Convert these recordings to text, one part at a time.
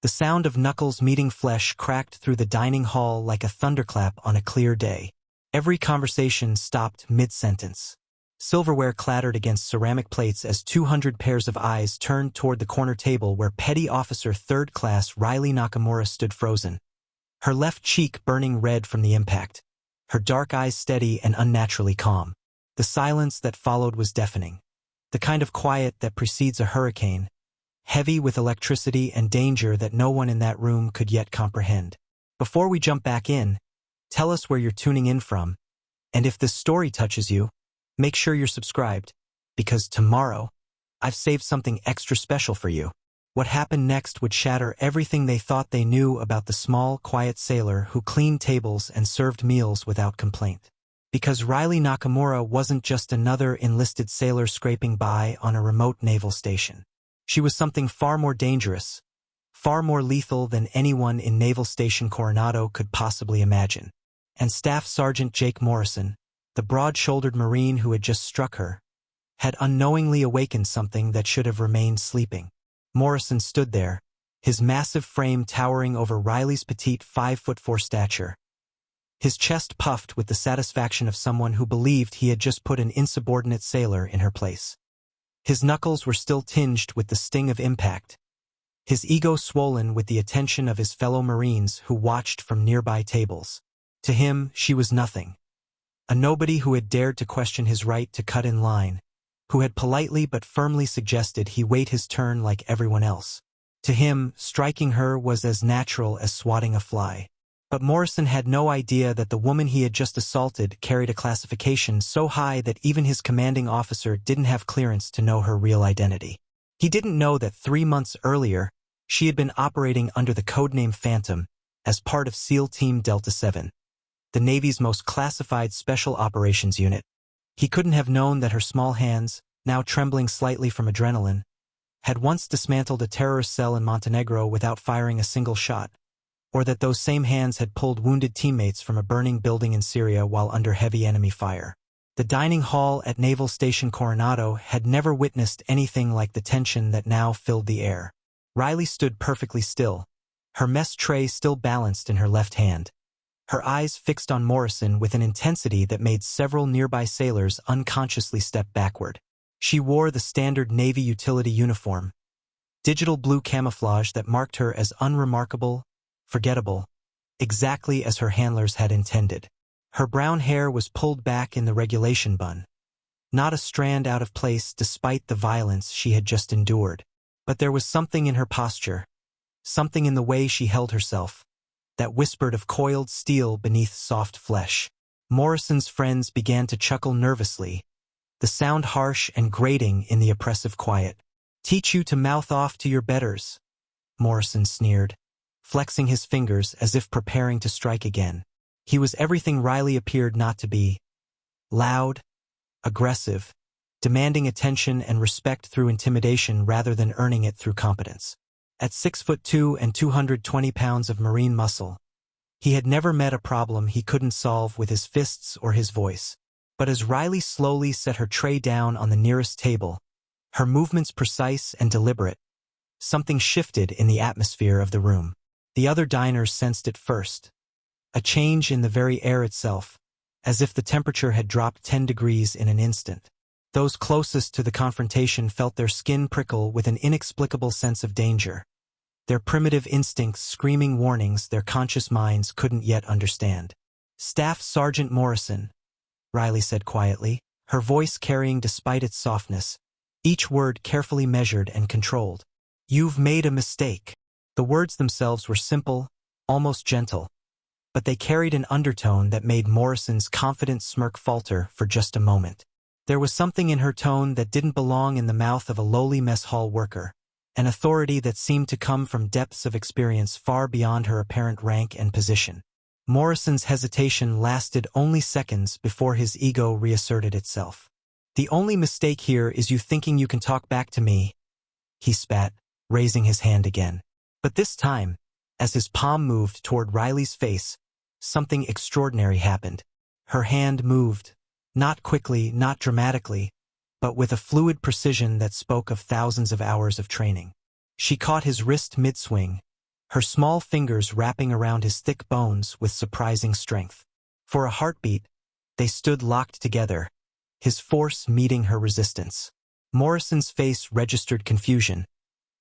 The sound of knuckles meeting flesh cracked through the dining hall like a thunderclap on a clear day. Every conversation stopped mid-sentence. Silverware clattered against ceramic plates as 200 pairs of eyes turned toward the corner table where Petty Officer 3rd Class Riley Nakamura stood frozen, her left cheek burning red from the impact, her dark eyes steady and unnaturally calm. The silence that followed was deafening, the kind of quiet that precedes a hurricane, heavy with electricity and danger that no one in that room could yet comprehend. Before we jump back in, tell us where you're tuning in from, and if this story touches you, make sure you're subscribed, because tomorrow, I've saved something extra special for you. What happened next would shatter everything they thought they knew about the small, quiet sailor who cleaned tables and served meals without complaint. Because Riley Nakamura wasn't just another enlisted sailor scraping by on a remote naval station. She was something far more dangerous, far more lethal than anyone in Naval Station Coronado could possibly imagine. And Staff Sergeant Jake Morrison, the broad-shouldered Marine who had just struck her, had unknowingly awakened something that should have remained sleeping. Morrison stood there, his massive frame towering over Riley's petite 5'4" stature. His chest puffed with the satisfaction of someone who believed he had just put an insubordinate sailor in her place. His knuckles were still tinged with the sting of impact, his ego swollen with the attention of his fellow Marines who watched from nearby tables. To him, she was nothing. A nobody who had dared to question his right to cut in line, who had politely but firmly suggested he wait his turn like everyone else. To him, striking her was as natural as swatting a fly. But Morrison had no idea that the woman he had just assaulted carried a classification so high that even his commanding officer didn't have clearance to know her real identity. He didn't know that 3 months earlier, she had been operating under the codename Phantom as part of SEAL Team Delta 7. The Navy's most classified special operations unit. He couldn't have known that her small hands, now trembling slightly from adrenaline, had once dismantled a terrorist cell in Montenegro without firing a single shot, or that those same hands had pulled wounded teammates from a burning building in Syria while under heavy enemy fire. The dining hall at Naval Station Coronado had never witnessed anything like the tension that now filled the air. Riley stood perfectly still, her mess tray still balanced in her left hand, her eyes fixed on Morrison with an intensity that made several nearby sailors unconsciously step backward. She wore the standard Navy utility uniform, digital blue camouflage that marked her as unremarkable, forgettable, exactly as her handlers had intended. Her brown hair was pulled back in the regulation bun, not a strand out of place despite the violence she had just endured. But there was something in her posture, something in the way she held herself, that whispered of coiled steel beneath soft flesh. Morrison's friends began to chuckle nervously, the sound harsh and grating in the oppressive quiet. "Teach you to mouth off to your betters," Morrison sneered, flexing his fingers as if preparing to strike again. He was everything Riley appeared not to be: loud, aggressive, demanding attention and respect through intimidation rather than earning it through competence. At 6'2" and 220 pounds of Marine muscle, he had never met a problem he couldn't solve with his fists or his voice. But as Riley slowly set her tray down on the nearest table, her movements precise and deliberate, something shifted in the atmosphere of the room. The other diners sensed it first. A change in the very air itself, as if the temperature had dropped 10 degrees in an instant. Those closest to the confrontation felt their skin prickle with an inexplicable sense of danger, their primitive instincts screaming warnings their conscious minds couldn't yet understand. "Staff Sergeant Morrison," Riley said quietly, her voice carrying despite its softness, each word carefully measured and controlled. "You've made a mistake." The words themselves were simple, almost gentle, but they carried an undertone that made Morrison's confident smirk falter for just a moment. There was something in her tone that didn't belong in the mouth of a lowly mess hall worker, an authority that seemed to come from depths of experience far beyond her apparent rank and position. Morrison's hesitation lasted only seconds before his ego reasserted itself. "The only mistake here is you thinking you can talk back to me," he spat, raising his hand again. But this time, as his palm moved toward Riley's face, something extraordinary happened. Her hand moved, not quickly, not dramatically, but with a fluid precision that spoke of thousands of hours of training. She caught his wrist mid-swing, her small fingers wrapping around his thick bones with surprising strength. For a heartbeat, they stood locked together, his force meeting her resistance. Morrison's face registered confusion,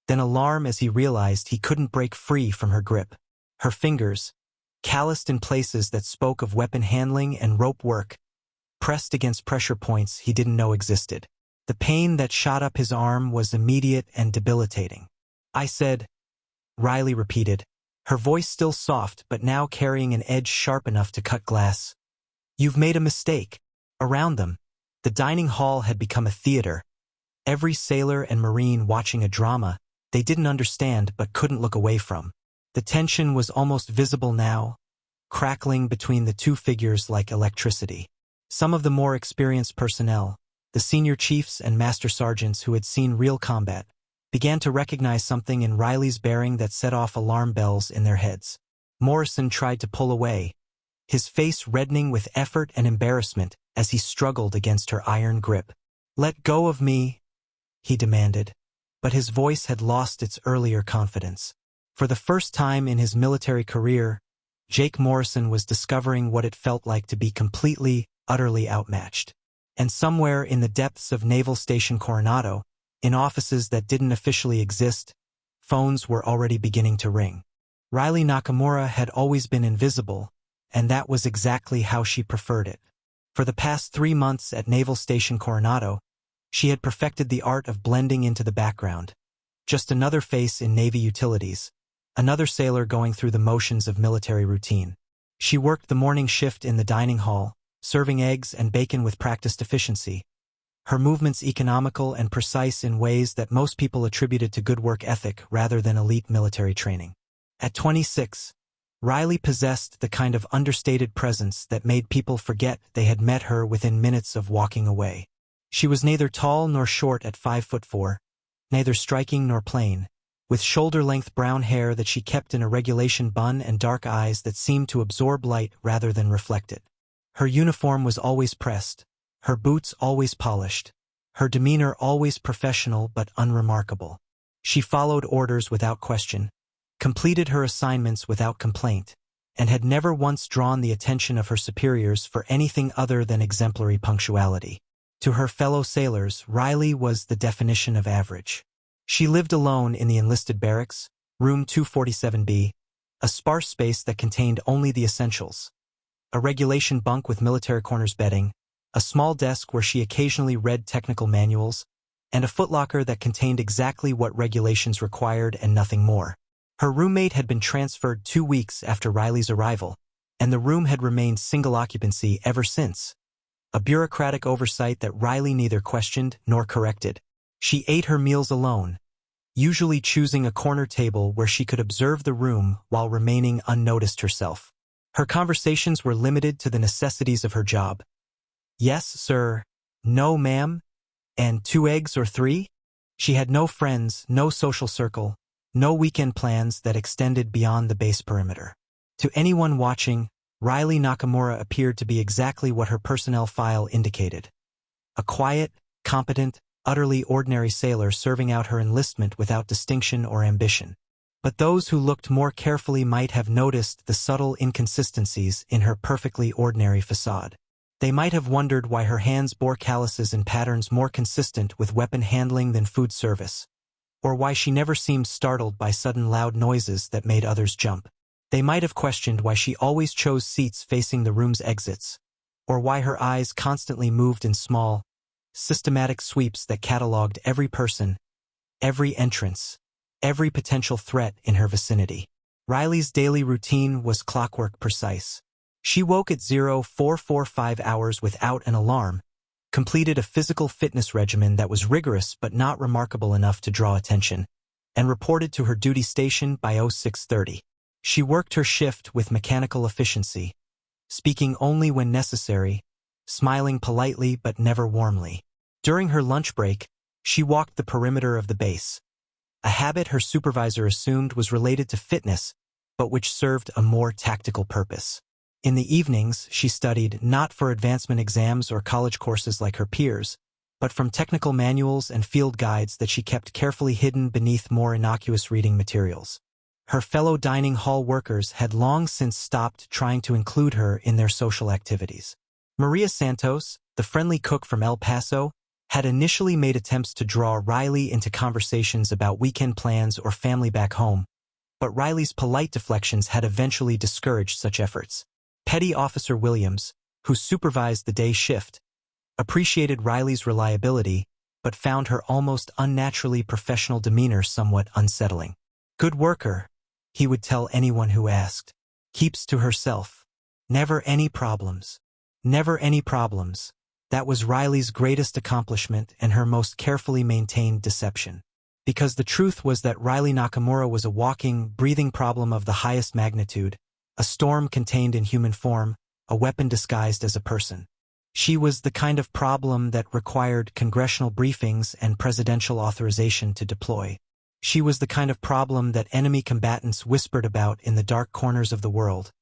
then alarm as he realized he couldn't break free from her grip. Her fingers, calloused in places that spoke of weapon handling and rope work, pressed against pressure points he didn't know existed. The pain that shot up his arm was immediate and debilitating. "I said," Riley repeated, her voice still soft but now carrying an edge sharp enough to cut glass. "You've made a mistake." Around them, the dining hall had become a theater. Every sailor and Marine watching a drama they didn't understand but couldn't look away from. The tension was almost visible now, crackling between the two figures like electricity. Some of the more experienced personnel, the senior chiefs and master sergeants who had seen real combat, began to recognize something in Riley's bearing that set off alarm bells in their heads. Morrison tried to pull away, his face reddening with effort and embarrassment as he struggled against her iron grip. "Let go of me," he demanded, but his voice had lost its earlier confidence. For the first time in his military career, Jake Morrison was discovering what it felt like to be completely, utterly outmatched. And somewhere in the depths of Naval Station Coronado, in offices that didn't officially exist, phones were already beginning to ring. Riley Nakamura had always been invisible, and that was exactly how she preferred it. For the past 3 months at Naval Station Coronado, she had perfected the art of blending into the background. Just another face in Navy utilities, another sailor going through the motions of military routine. She worked the morning shift in the dining hall, serving eggs and bacon with practiced efficiency. Her movements economical and precise in ways that most people attributed to good work ethic rather than elite military training. At 26, Riley possessed the kind of understated presence that made people forget they had met her within minutes of walking away. She was neither tall nor short at 5'4", neither striking nor plain, with shoulder-length brown hair that she kept in a regulation bun and dark eyes that seemed to absorb light rather than reflect it. Her uniform was always pressed, her boots always polished, her demeanor always professional but unremarkable. She followed orders without question, completed her assignments without complaint, and had never once drawn the attention of her superiors for anything other than exemplary punctuality. To her fellow sailors, Riley was the definition of average. She lived alone in the enlisted barracks, room 247B, a sparse space that contained only the essentials. A regulation bunk with military corners bedding, a small desk where she occasionally read technical manuals, and a footlocker that contained exactly what regulations required and nothing more. Her roommate had been transferred 2 weeks after Riley's arrival, and the room had remained single occupancy ever since. A bureaucratic oversight that Riley neither questioned nor corrected. She ate her meals alone, usually choosing a corner table where she could observe the room while remaining unnoticed herself. Her conversations were limited to the necessities of her job. "Yes, sir," "No, ma'am," and 2 eggs or 3? She had no friends, no social circle, no weekend plans that extended beyond the base perimeter. To anyone watching, Riley Nakamura appeared to be exactly what her personnel file indicated. A quiet, competent, utterly ordinary sailor serving out her enlistment without distinction or ambition. But those who looked more carefully might have noticed the subtle inconsistencies in her perfectly ordinary facade. They might have wondered why her hands bore calluses in patterns more consistent with weapon handling than food service, or why she never seemed startled by sudden loud noises that made others jump. They might have questioned why she always chose seats facing the room's exits, or why her eyes constantly moved in small, systematic sweeps that catalogued every person, every entrance, every potential threat in her vicinity. Riley's daily routine was clockwork precise. She woke at 0445 hours without an alarm, completed a physical fitness regimen that was rigorous but not remarkable enough to draw attention, and reported to her duty station by 0630. She worked her shift with mechanical efficiency, speaking only when necessary, smiling politely but never warmly. During her lunch break, she walked the perimeter of the base, a habit her supervisor assumed was related to fitness, but which served a more tactical purpose. In the evenings, she studied not for advancement exams or college courses like her peers, but from technical manuals and field guides that she kept carefully hidden beneath more innocuous reading materials. Her fellow dining hall workers had long since stopped trying to include her in their social activities. Maria Santos, the friendly cook from El Paso, had initially made attempts to draw Riley into conversations about weekend plans or family back home, but Riley's polite deflections had eventually discouraged such efforts. Petty Officer Williams, who supervised the day shift, appreciated Riley's reliability, but found her almost unnaturally professional demeanor somewhat unsettling. "Good worker," he would tell anyone who asked. "Keeps to herself. Never any problems. Never any problems." That was Riley's greatest accomplishment and her most carefully maintained deception. Because the truth was that Riley Nakamura was a walking, breathing problem of the highest magnitude, a storm contained in human form, a weapon disguised as a person. She was the kind of problem that required congressional briefings and presidential authorization to deploy. She was the kind of problem that enemy combatants whispered about in the dark corners of the world,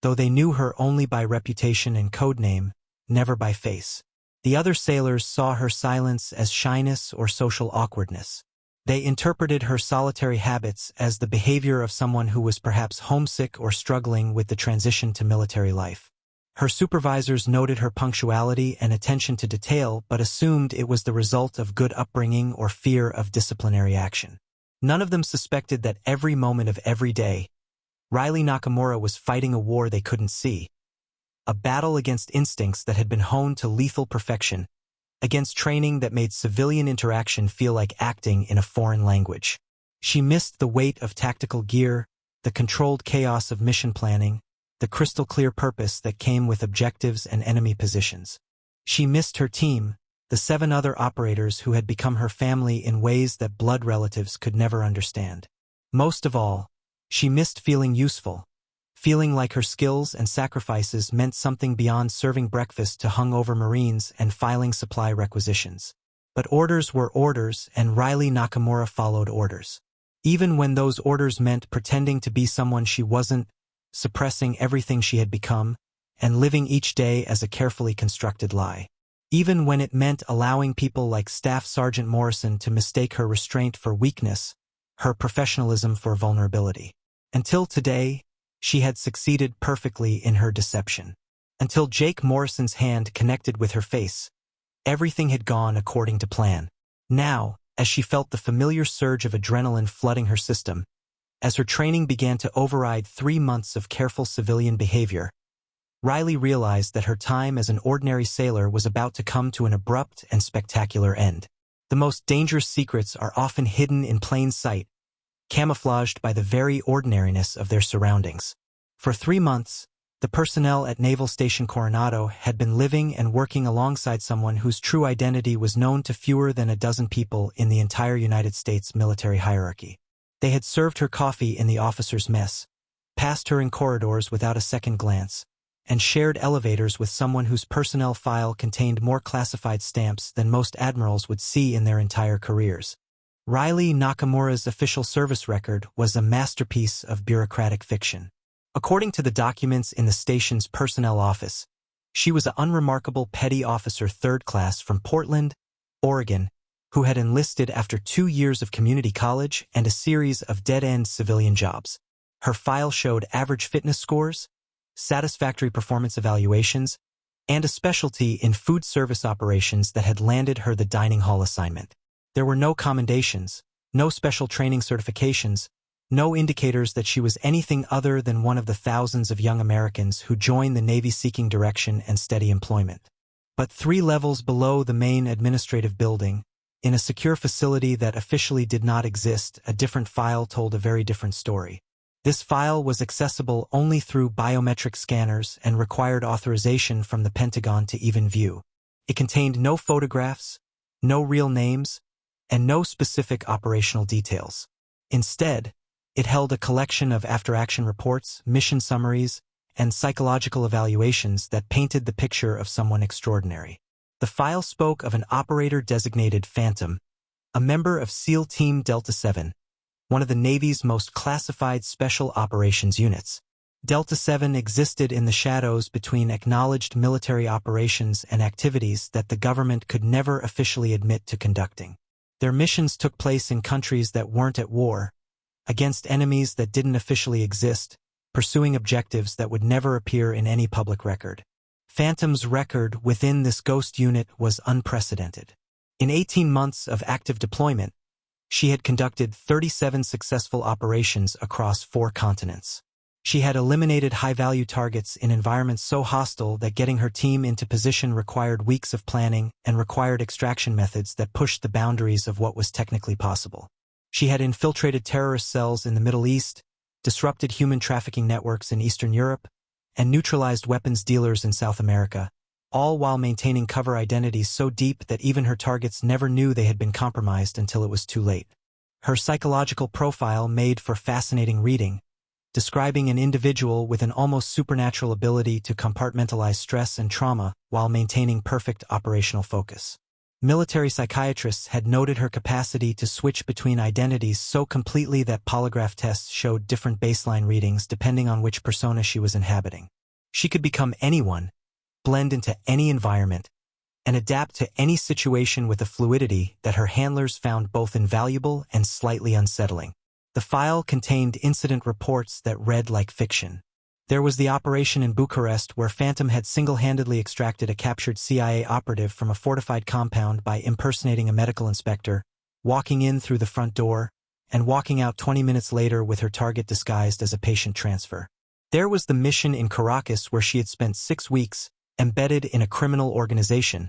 though they knew her only by reputation and code name, never by face. The other sailors saw her silence as shyness or social awkwardness. They interpreted her solitary habits as the behavior of someone who was perhaps homesick or struggling with the transition to military life. Her supervisors noted her punctuality and attention to detail but assumed it was the result of good upbringing or fear of disciplinary action. None of them suspected that every moment of every day, Riley Nakamura was fighting a war they couldn't see, a battle against instincts that had been honed to lethal perfection, against training that made civilian interaction feel like acting in a foreign language. She missed the weight of tactical gear, the controlled chaos of mission planning, the crystal-clear purpose that came with objectives and enemy positions. She missed her team, the 7 other operators who had become her family in ways that blood relatives could never understand. Most of all, she missed feeling useful, feeling like her skills and sacrifices meant something beyond serving breakfast to hungover Marines and filing supply requisitions. But orders were orders, and Riley Nakamura followed orders. Even when those orders meant pretending to be someone she wasn't, suppressing everything she had become, and living each day as a carefully constructed lie. Even when it meant allowing people like Staff Sergeant Morrison to mistake her restraint for weakness, her professionalism for vulnerability. Until today, she had succeeded perfectly in her deception. Until Jake Morrison's hand connected with her face, everything had gone according to plan. Now, as she felt the familiar surge of adrenaline flooding her system, as her training began to override 3 months of careful civilian behavior, Riley realized that her time as an ordinary sailor was about to come to an abrupt and spectacular end. The most dangerous secrets are often hidden in plain sight, camouflaged by the very ordinariness of their surroundings. For 3 months, the personnel at Naval Station Coronado had been living and working alongside someone whose true identity was known to fewer than a dozen people in the entire United States military hierarchy. They had served her coffee in the officers' mess, passed her in corridors without a second glance, and shared elevators with someone whose personnel file contained more classified stamps than most admirals would see in their entire careers. Riley Nakamura's official service record was a masterpiece of bureaucratic fiction. According to the documents in the station's personnel office, she was an unremarkable petty officer 3rd class from Portland, Oregon, who had enlisted after 2 years of community college and a series of dead-end civilian jobs. Her file showed average fitness scores, satisfactory performance evaluations, and a specialty in food service operations that had landed her the dining hall assignment. There were no commendations, no special training certifications, no indicators that she was anything other than one of the thousands of young Americans who joined the Navy seeking direction and steady employment. But 3 levels below the main administrative building, in a secure facility that officially did not exist, a different file told a very different story. This file was accessible only through biometric scanners and required authorization from the Pentagon to even view. It contained no photographs, no real names, and no specific operational details. Instead, it held a collection of after-action reports, mission summaries, and psychological evaluations that painted the picture of someone extraordinary. The file spoke of an operator-designated Phantom, a member of SEAL Team Delta 7, one of the Navy's most classified special operations units. Delta 7 existed in the shadows between acknowledged military operations and activities that the government could never officially admit to conducting. Their missions took place in countries that weren't at war, against enemies that didn't officially exist, pursuing objectives that would never appear in any public record. Phantom's record within this ghost unit was unprecedented. In 18 months of active deployment, she had conducted 37 successful operations across 4 continents. She had eliminated high-value targets in environments so hostile that getting her team into position required weeks of planning and required extraction methods that pushed the boundaries of what was technically possible. She had infiltrated terrorist cells in the Middle East, disrupted human trafficking networks in Eastern Europe, and neutralized weapons dealers in South America, all while maintaining cover identities so deep that even her targets never knew they had been compromised until it was too late. Her psychological profile made for fascinating reading, describing an individual with an almost supernatural ability to compartmentalize stress and trauma while maintaining perfect operational focus. Military psychiatrists had noted her capacity to switch between identities so completely that polygraph tests showed different baseline readings depending on which persona she was inhabiting. She could become anyone, blend into any environment, and adapt to any situation with a fluidity that her handlers found both invaluable and slightly unsettling. The file contained incident reports that read like fiction. There was the operation in Bucharest where Phantom had single-handedly extracted a captured CIA operative from a fortified compound by impersonating a medical inspector, walking in through the front door, and walking out 20 minutes later with her target disguised as a patient transfer. There was the mission in Caracas where she had spent 6 weeks, embedded in a criminal organization,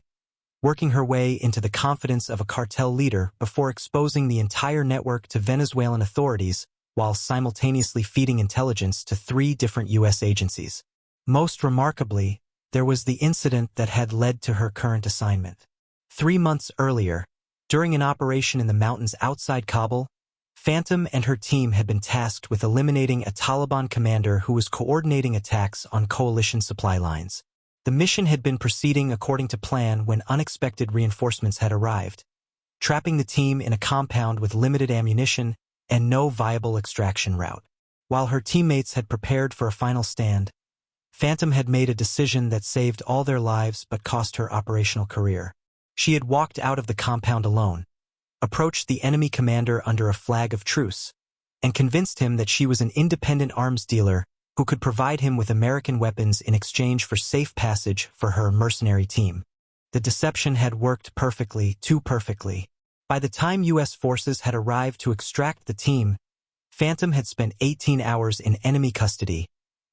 working her way into the confidence of a cartel leader before exposing the entire network to Venezuelan authorities while simultaneously feeding intelligence to 3 different U.S. agencies. Most remarkably, there was the incident that had led to her current assignment. 3 months earlier, during an operation in the mountains outside Kabul, Phantom and her team had been tasked with eliminating a Taliban commander who was coordinating attacks on coalition supply lines. The mission had been proceeding according to plan when unexpected reinforcements had arrived, trapping the team in a compound with limited ammunition and no viable extraction route. While her teammates had prepared for a final stand, Phantom had made a decision that saved all their lives but cost her operational career. She had walked out of the compound alone, approached the enemy commander under a flag of truce, and convinced him that she was an independent arms dealer who could provide him with American weapons in exchange for safe passage for her mercenary team. The deception had worked perfectly, too perfectly. By the time U.S. forces had arrived to extract the team, Phantom had spent 18 hours in enemy custody,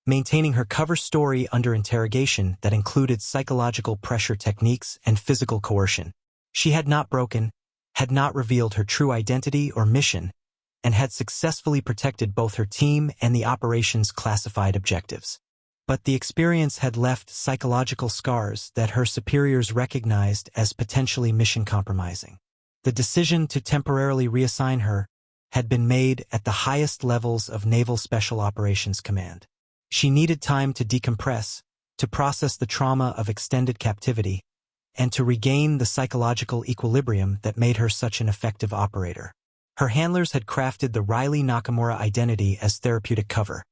maintaining her cover story under interrogation that included psychological pressure techniques and physical coercion. She had not broken, had not revealed her true identity or mission, and had successfully protected both her team and the operation's classified objectives. But the experience had left psychological scars that her superiors recognized as potentially mission-compromising. The decision to temporarily reassign her had been made at the highest levels of Naval Special Operations Command. She needed time to decompress, to process the trauma of extended captivity, and to regain the psychological equilibrium that made her such an effective operator. Her handlers had crafted the Riley Nakamura identity as therapeutic cover,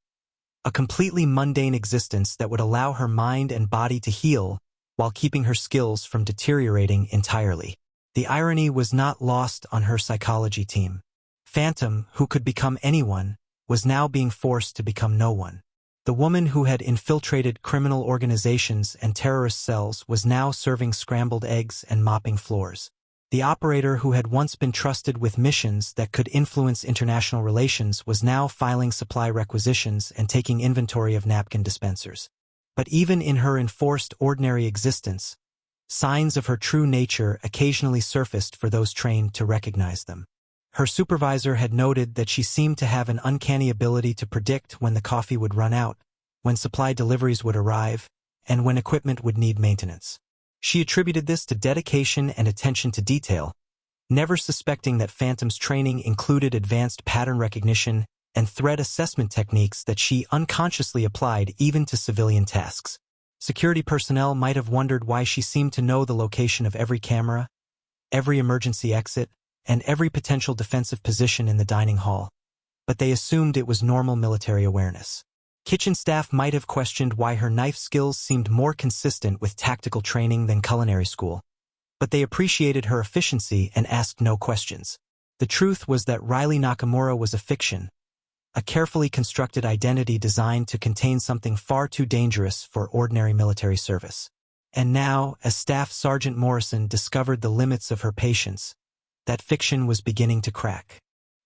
a completely mundane existence that would allow her mind and body to heal while keeping her skills from deteriorating entirely. The irony was not lost on her psychology team. Phantom, who could become anyone, was now being forced to become no one. The woman who had infiltrated criminal organizations and terrorist cells was now serving scrambled eggs and mopping floors. The operator who had once been trusted with missions that could influence international relations was now filing supply requisitions and taking inventory of napkin dispensers. But even in her enforced ordinary existence, signs of her true nature occasionally surfaced for those trained to recognize them. Her supervisor had noted that she seemed to have an uncanny ability to predict when the coffee would run out, when supply deliveries would arrive, and when equipment would need maintenance. She attributed this to dedication and attention to detail, never suspecting that Phantom's training included advanced pattern recognition and threat assessment techniques that she unconsciously applied even to civilian tasks. Security personnel might have wondered why she seemed to know the location of every camera, every emergency exit, and every potential defensive position in the dining hall, but they assumed it was normal military awareness. Kitchen staff might have questioned why her knife skills seemed more consistent with tactical training than culinary school, but they appreciated her efficiency and asked no questions. The truth was that Riley Nakamura was a fiction, a carefully constructed identity designed to contain something far too dangerous for ordinary military service. And now, as Staff Sergeant Morrison discovered the limits of her patience, that fiction was beginning to crack.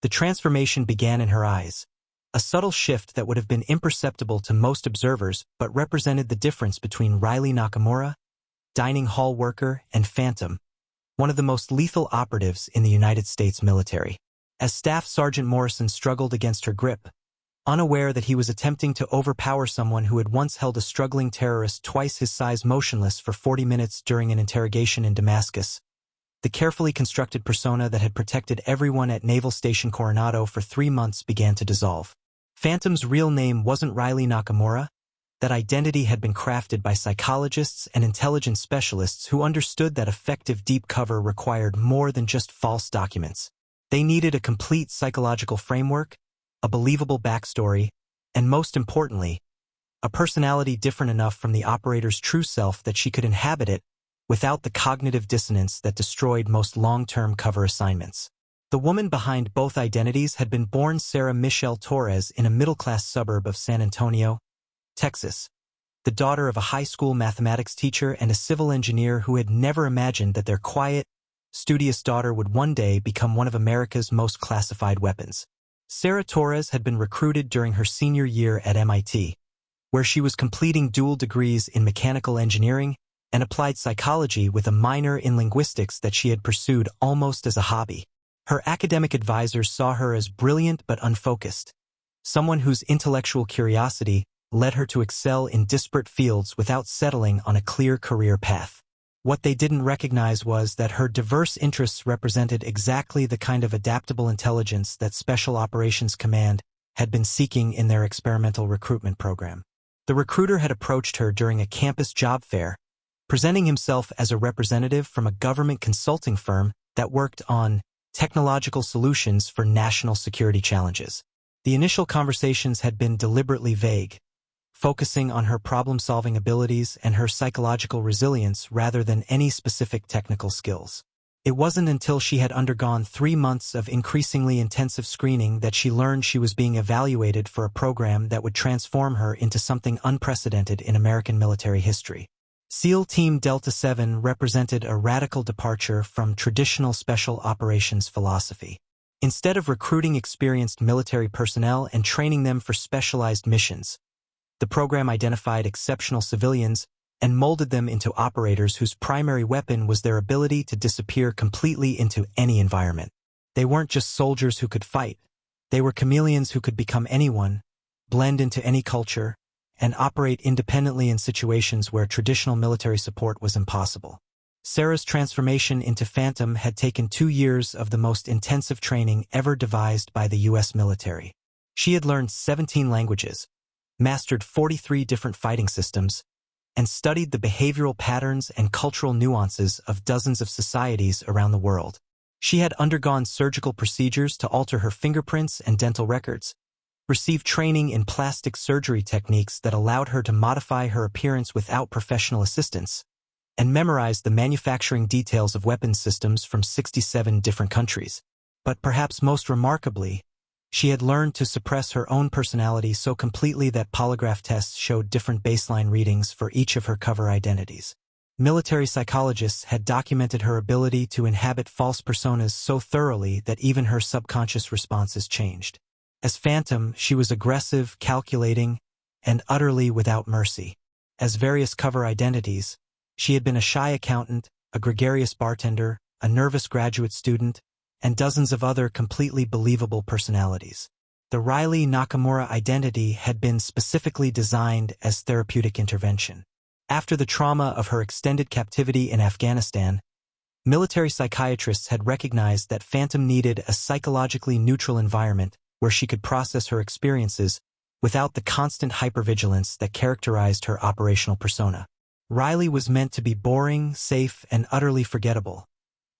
The transformation began in her eyes, a subtle shift that would have been imperceptible to most observers but represented the difference between Riley Nakamura, dining hall worker, and Phantom, one of the most lethal operatives in the United States military. As Staff Sergeant Morrison struggled against her grip, unaware that he was attempting to overpower someone who had once held a struggling terrorist twice his size motionless for 40 minutes during an interrogation in Damascus, the carefully constructed persona that had protected everyone at Naval Station Coronado for 3 months began to dissolve. Phantom's real name wasn't Riley Nakamura. That identity had been crafted by psychologists and intelligence specialists who understood that effective deep cover required more than just false documents. They needed a complete psychological framework, a believable backstory, and most importantly, a personality different enough from the operator's true self that she could inhabit it without the cognitive dissonance that destroyed most long-term cover assignments. The woman behind both identities had been born Sarah Michelle Torres in a middle-class suburb of San Antonio, Texas, the daughter of a high school mathematics teacher and a civil engineer who had never imagined that their quiet, studious daughter would one day become one of America's most classified weapons. Sarah Torres had been recruited during her senior year at MIT, where she was completing dual degrees in mechanical engineering and applied psychology with a minor in linguistics that she had pursued almost as a hobby. Her academic advisors saw her as brilliant but unfocused, someone whose intellectual curiosity led her to excel in disparate fields without settling on a clear career path. What they didn't recognize was that her diverse interests represented exactly the kind of adaptable intelligence that Special Operations Command had been seeking in their experimental recruitment program. The recruiter had approached her during a campus job fair, presenting himself as a representative from a government consulting firm that worked on technological solutions for national security challenges. The initial conversations had been deliberately vague, focusing on her problem-solving abilities and her psychological resilience rather than any specific technical skills. It wasn't until she had undergone 3 months of increasingly intensive screening that she learned she was being evaluated for a program that would transform her into something unprecedented in American military history. SEAL Team Delta 7 represented a radical departure from traditional special operations philosophy. Instead of recruiting experienced military personnel and training them for specialized missions, the program identified exceptional civilians and molded them into operators whose primary weapon was their ability to disappear completely into any environment. They weren't just soldiers who could fight. They were chameleons who could become anyone, blend into any culture, and operate independently in situations where traditional military support was impossible. Sarah's transformation into Phantom had taken 2 years of the most intensive training ever devised by the U.S. military. She had learned 17 languages, mastered 43 different fighting systems, and studied the behavioral patterns and cultural nuances of dozens of societies around the world. She had undergone surgical procedures to alter her fingerprints and dental records, received training in plastic surgery techniques that allowed her to modify her appearance without professional assistance, and memorized the manufacturing details of weapons systems from 67 different countries. But perhaps most remarkably, she had learned to suppress her own personality so completely that polygraph tests showed different baseline readings for each of her cover identities. Military psychologists had documented her ability to inhabit false personas so thoroughly that even her subconscious responses changed. As Phantom, she was aggressive, calculating, and utterly without mercy. As various cover identities, she had been a shy accountant, a gregarious bartender, a nervous graduate student, and dozens of other completely believable personalities. The Riley Nakamura identity had been specifically designed as therapeutic intervention. After the trauma of her extended captivity in Afghanistan, military psychiatrists had recognized that Phantom needed a psychologically neutral environment where she could process her experiences without the constant hypervigilance that characterized her operational persona. Riley was meant to be boring, safe, and utterly forgettable,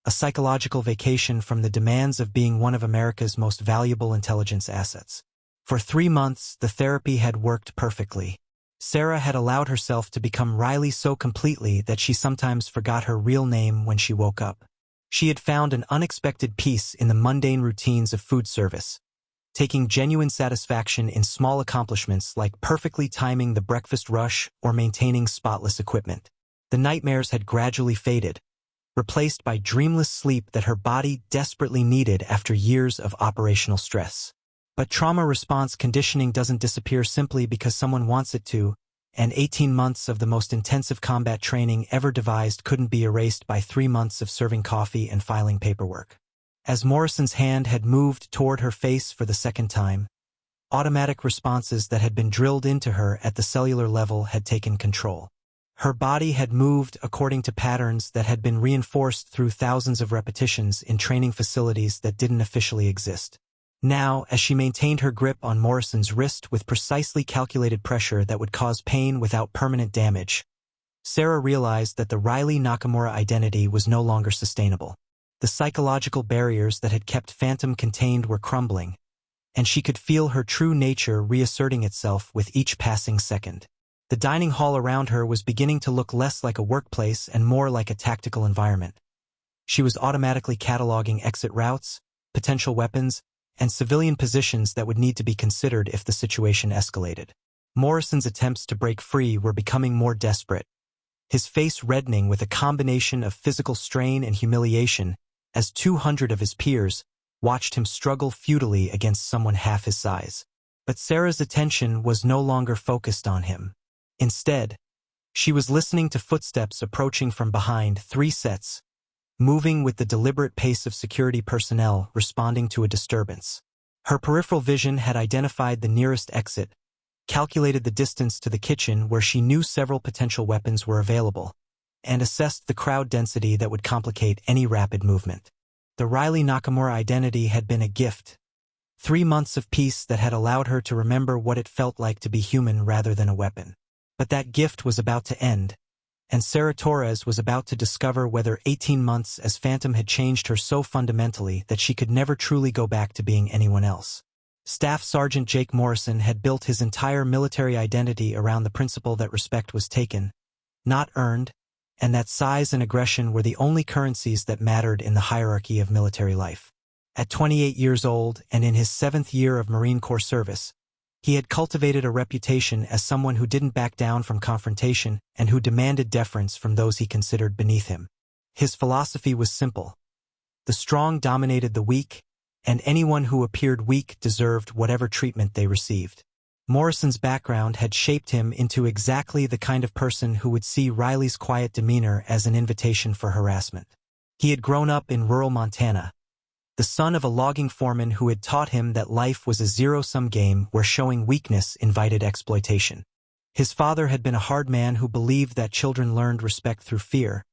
a psychological vacation from the demands of being one of America's most valuable intelligence assets. For 3 months, the therapy had worked perfectly. Sarah had allowed herself to become Riley so completely that she sometimes forgot her real name when she woke up. She had found an unexpected peace in the mundane routines of food service, taking genuine satisfaction in small accomplishments like perfectly timing the breakfast rush or maintaining spotless equipment. The nightmares had gradually faded, replaced by dreamless sleep that her body desperately needed after years of operational stress. But trauma response conditioning doesn't disappear simply because someone wants it to, and 18 months of the most intensive combat training ever devised couldn't be erased by 3 months of serving coffee and filing paperwork. As Morrison's hand had moved toward her face for the second time, automatic responses that had been drilled into her at the cellular level had taken control. Her body had moved according to patterns that had been reinforced through thousands of repetitions in training facilities that didn't officially exist. Now, as she maintained her grip on Morrison's wrist with precisely calculated pressure that would cause pain without permanent damage, Sarah realized that the Riley Nakamura identity was no longer sustainable. The psychological barriers that had kept Phantom contained were crumbling, and she could feel her true nature reasserting itself with each passing second. The dining hall around her was beginning to look less like a workplace and more like a tactical environment. She was automatically cataloging exit routes, potential weapons, and civilian positions that would need to be considered if the situation escalated. Morrison's attempts to break free were becoming more desperate, his face reddening with a combination of physical strain and humiliation as 200 of his peers watched him struggle futilely against someone half his size. But Sarah's attention was no longer focused on him. Instead, she was listening to footsteps approaching from behind 3 sets, moving with the deliberate pace of security personnel responding to a disturbance. Her peripheral vision had identified the nearest exit, calculated the distance to the kitchen where she knew several potential weapons were available, and assessed the crowd density that would complicate any rapid movement. The Riley Nakamura identity had been a gift, 3 months of peace that had allowed her to remember what it felt like to be human rather than a weapon. But that gift was about to end, and Sarah Torres was about to discover whether 18 months as Phantom had changed her so fundamentally that she could never truly go back to being anyone else. Staff Sergeant Jake Morrison had built his entire military identity around the principle that respect was taken, not earned, and that size and aggression were the only currencies that mattered in the hierarchy of military life. At 28 years old and in his 7th year of Marine Corps service, he had cultivated a reputation as someone who didn't back down from confrontation and who demanded deference from those he considered beneath him. His philosophy was simple. The strong dominated the weak, and anyone who appeared weak deserved whatever treatment they received. Morrison's background had shaped him into exactly the kind of person who would see Riley's quiet demeanor as an invitation for harassment. He had grown up in rural Montana, the son of a logging foreman who had taught him that life was a zero-sum game where showing weakness invited exploitation. His father had been a hard man who believed that children learned respect through fear,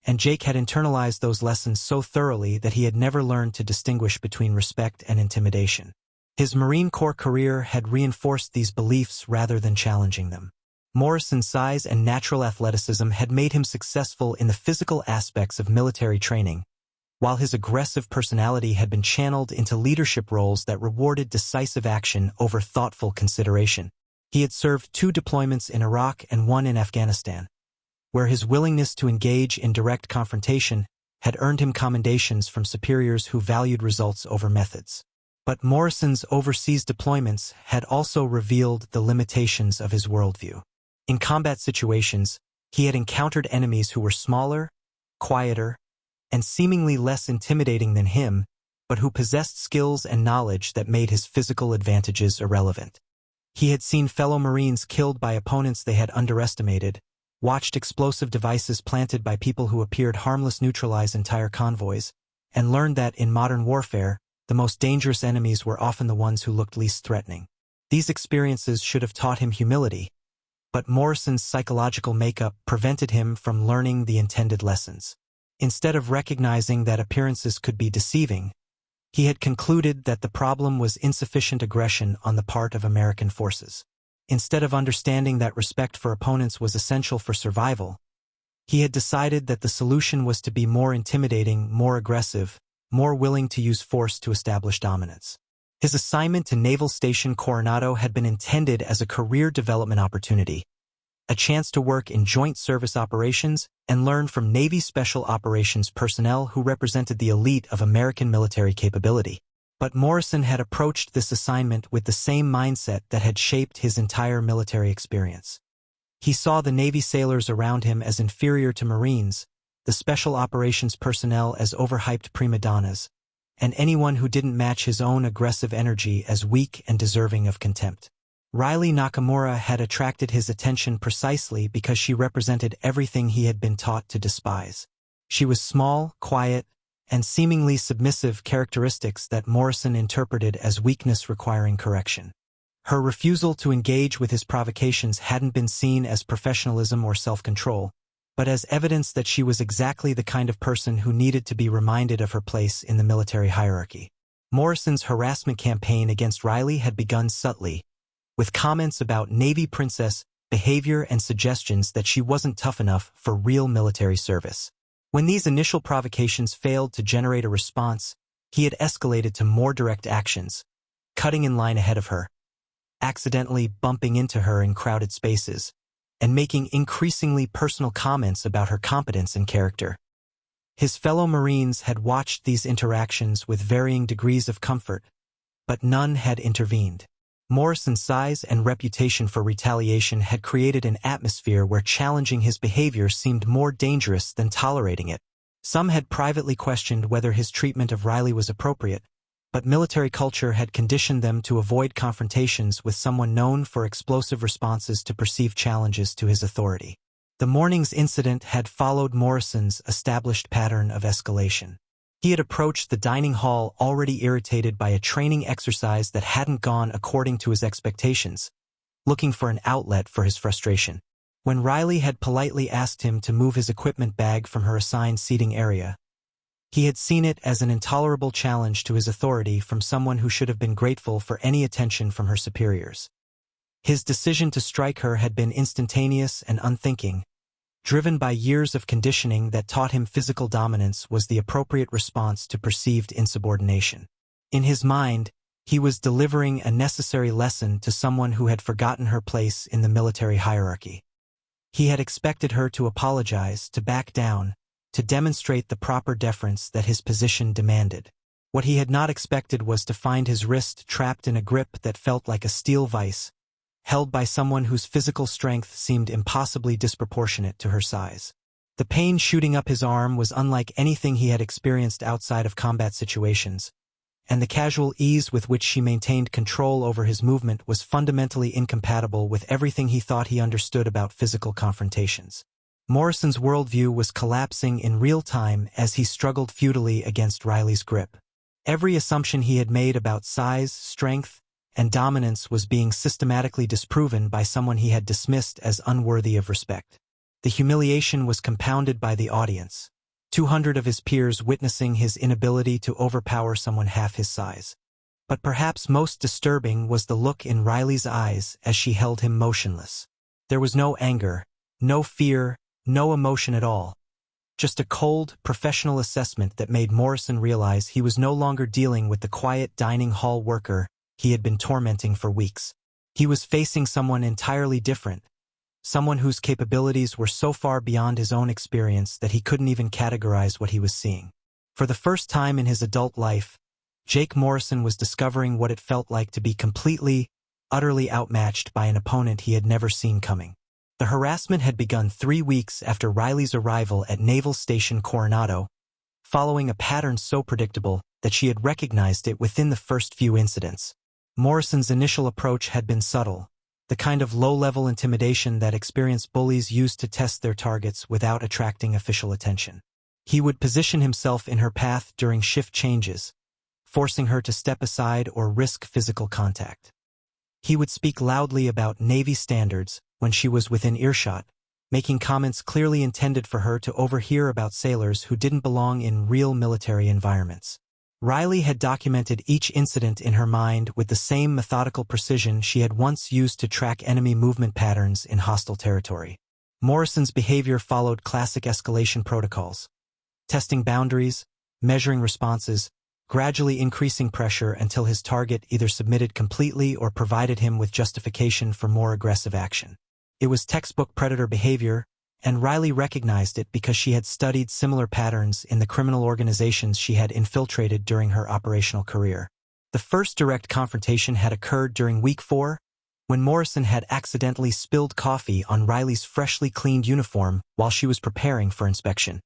and Jake had internalized those lessons so thoroughly that he had never learned to distinguish between respect and intimidation. His Marine Corps career had reinforced these beliefs rather than challenging them. Morrison's size and natural athleticism had made him successful in the physical aspects of military training, while his aggressive personality had been channeled into leadership roles that rewarded decisive action over thoughtful consideration. He had served 2 deployments in Iraq and 1 in Afghanistan, where his willingness to engage in direct confrontation had earned him commendations from superiors who valued results over methods. But Morrison's overseas deployments had also revealed the limitations of his worldview. In combat situations, he had encountered enemies who were smaller, quieter, and seemingly less intimidating than him, but who possessed skills and knowledge that made his physical advantages irrelevant. He had seen fellow Marines killed by opponents they had underestimated, watched explosive devices planted by people who appeared harmless neutralize entire convoys, and learned that in modern warfare, the most dangerous enemies were often the ones who looked least threatening. These experiences should have taught him humility, but Morrison's psychological makeup prevented him from learning the intended lessons. Instead of recognizing that appearances could be deceiving, he had concluded that the problem was insufficient aggression on the part of American forces. Instead of understanding that respect for opponents was essential for survival, he had decided that the solution was to be more intimidating, more aggressive, more willing to use force to establish dominance. His assignment to Naval Station Coronado had been intended as a career development opportunity, a chance to work in joint service operations and learn from Navy Special Operations personnel who represented the elite of American military capability. But Morrison had approached this assignment with the same mindset that had shaped his entire military experience. He saw the Navy sailors around him as inferior to Marines, the special operations personnel as overhyped prima donnas, and anyone who didn't match his own aggressive energy as weak and deserving of contempt. Riley Nakamura had attracted his attention precisely because she represented everything he had been taught to despise. She was small, quiet, and seemingly submissive, characteristics that Morrison interpreted as weakness requiring correction. Her refusal to engage with his provocations hadn't been seen as professionalism or self-control, but as evidence that she was exactly the kind of person who needed to be reminded of her place in the military hierarchy. Morrison's harassment campaign against Riley had begun subtly, with comments about Navy princess behavior and suggestions that she wasn't tough enough for real military service. When these initial provocations failed to generate a response, he had escalated to more direct actions, cutting in line ahead of her, accidentally bumping into her in crowded spaces, and making increasingly personal comments about her competence and character. His fellow Marines had watched these interactions with varying degrees of comfort, but none had intervened. Morrison's size and reputation for retaliation had created an atmosphere where challenging his behavior seemed more dangerous than tolerating it. Some had privately questioned whether his treatment of Riley was appropriate, but military culture had conditioned them to avoid confrontations with someone known for explosive responses to perceived challenges to his authority. The morning's incident had followed Morrison's established pattern of escalation. He had approached the dining hall already irritated by a training exercise that hadn't gone according to his expectations, looking for an outlet for his frustration. When Riley had politely asked him to move his equipment bag from her assigned seating area, he had seen it as an intolerable challenge to his authority from someone who should have been grateful for any attention from her superiors. His decision to strike her had been instantaneous and unthinking, driven by years of conditioning that taught him physical dominance was the appropriate response to perceived insubordination. In his mind, he was delivering a necessary lesson to someone who had forgotten her place in the military hierarchy. He had expected her to apologize, to back down, to demonstrate the proper deference that his position demanded. What he had not expected was to find his wrist trapped in a grip that felt like a steel vise, held by someone whose physical strength seemed impossibly disproportionate to her size. The pain shooting up his arm was unlike anything he had experienced outside of combat situations, and the casual ease with which she maintained control over his movement was fundamentally incompatible with everything he thought he understood about physical confrontations. Morrison's worldview was collapsing in real time as he struggled futilely against Riley's grip. Every assumption he had made about size, strength, and dominance was being systematically disproven by someone he had dismissed as unworthy of respect. The humiliation was compounded by the audience, 200 of his peers witnessing his inability to overpower someone half his size. But perhaps most disturbing was the look in Riley's eyes as she held him motionless. There was no anger, no fear, no emotion at all. Just a cold, professional assessment that made Morrison realize he was no longer dealing with the quiet dining hall worker he had been tormenting for weeks. He was facing someone entirely different, someone whose capabilities were so far beyond his own experience that he couldn't even categorize what he was seeing. For the first time in his adult life, Jake Morrison was discovering what it felt like to be completely, utterly outmatched by an opponent he had never seen coming. The harassment had begun 3 weeks after Riley's arrival at Naval Station Coronado, following a pattern so predictable that she had recognized it within the first few incidents. Morrison's initial approach had been subtle, the kind of low-level intimidation that experienced bullies used to test their targets without attracting official attention. He would position himself in her path during shift changes, forcing her to step aside or risk physical contact. He would speak loudly about Navy standards when she was within earshot, making comments clearly intended for her to overhear about sailors who didn't belong in real military environments. Riley had documented each incident in her mind with the same methodical precision she had once used to track enemy movement patterns in hostile territory. Morrison's behavior followed classic escalation protocols, testing boundaries, measuring responses, gradually increasing pressure until his target either submitted completely or provided him with justification for more aggressive action. It was textbook predator behavior, and Riley recognized it because she had studied similar patterns in the criminal organizations she had infiltrated during her operational career. The first direct confrontation had occurred during week 4, when Morrison had accidentally spilled coffee on Riley's freshly cleaned uniform while she was preparing for inspection.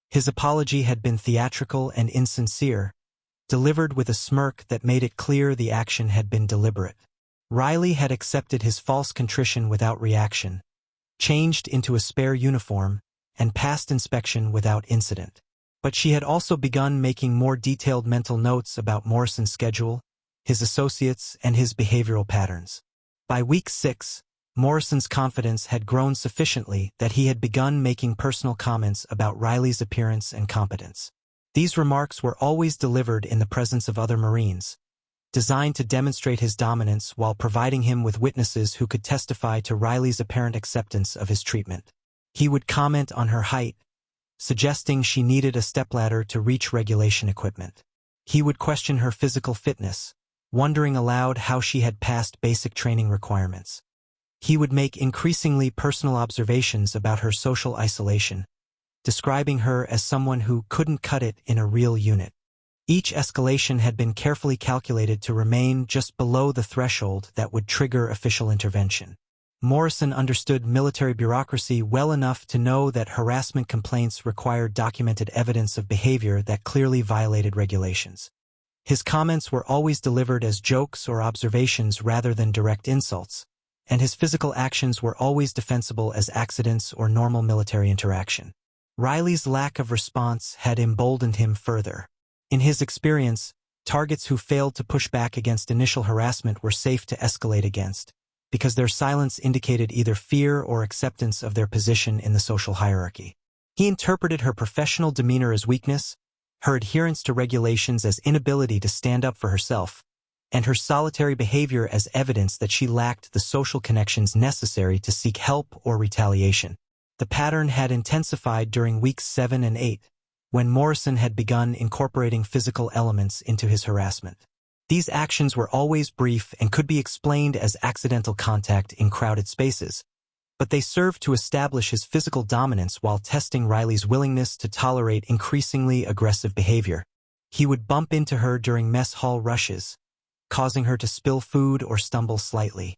His apology had been theatrical and insincere, delivered with a smirk that made it clear the action had been deliberate. Riley had accepted his false contrition without reaction, changed into a spare uniform, and passed inspection without incident. But she had also begun making more detailed mental notes about Morrison's schedule, his associates, and his behavioral patterns. By week 6, Morrison's confidence had grown sufficiently that he had begun making personal comments about Riley's appearance and competence. These remarks were always delivered in the presence of other Marines, designed to demonstrate his dominance while providing him with witnesses who could testify to Riley's apparent acceptance of his treatment. He would comment on her height, suggesting she needed a stepladder to reach regulation equipment. He would question her physical fitness, wondering aloud how she had passed basic training requirements. He would make increasingly personal observations about her social isolation, describing her as someone who couldn't cut it in a real unit. Each escalation had been carefully calculated to remain just below the threshold that would trigger official intervention. Morrison understood military bureaucracy well enough to know that harassment complaints required documented evidence of behavior that clearly violated regulations. His comments were always delivered as jokes or observations rather than direct insults, and his physical actions were always defensible as accidents or normal military interaction. Riley's lack of response had emboldened him further. In his experience, targets who failed to push back against initial harassment were safe to escalate against, because their silence indicated either fear or acceptance of their position in the social hierarchy. He interpreted her professional demeanor as weakness, her adherence to regulations as inability to stand up for herself, and her solitary behavior as evidence that she lacked the social connections necessary to seek help or retaliation. The pattern had intensified during weeks 7 and 8, when Morrison had begun incorporating physical elements into his harassment. These actions were always brief and could be explained as accidental contact in crowded spaces, but they served to establish his physical dominance while testing Riley's willingness to tolerate increasingly aggressive behavior. He would bump into her during mess hall rushes, causing her to spill food or stumble slightly.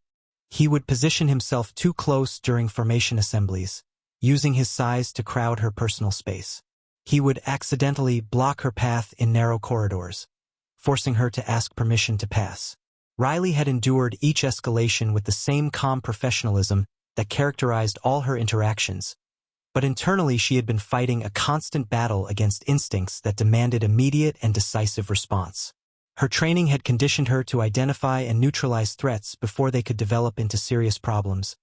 He would position himself too close during formation assemblies, using his size to crowd her personal space. He would accidentally block her path in narrow corridors, forcing her to ask permission to pass. Riley had endured each escalation with the same calm professionalism that characterized all her interactions, but internally she had been fighting a constant battle against instincts that demanded immediate and decisive response. Her training had conditioned her to identify and neutralize threats before they could develop into serious problems,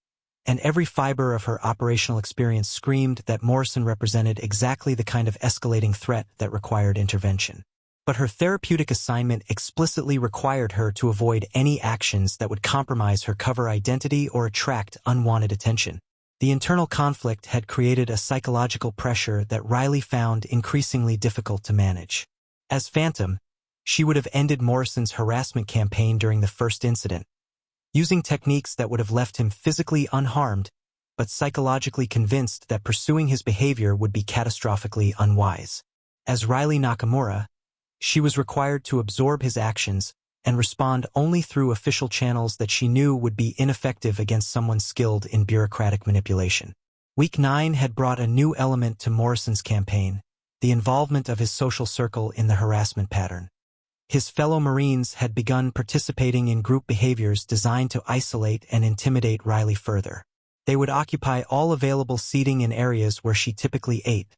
and every fiber of her operational experience screamed that Morrison represented exactly the kind of escalating threat that required intervention. But her therapeutic assignment explicitly required her to avoid any actions that would compromise her cover identity or attract unwanted attention. The internal conflict had created a psychological pressure that Riley found increasingly difficult to manage. As Phantom, she would have ended Morrison's harassment campaign during the first incident, using techniques that would have left him physically unharmed, but psychologically convinced that pursuing his behavior would be catastrophically unwise. As Riley Nakamura, she was required to absorb his actions and respond only through official channels that she knew would be ineffective against someone skilled in bureaucratic manipulation. Week 9 had brought a new element to Morrison's campaign, the involvement of his social circle in the harassment pattern. His fellow Marines had begun participating in group behaviors designed to isolate and intimidate Riley further. They would occupy all available seating in areas where she typically ate,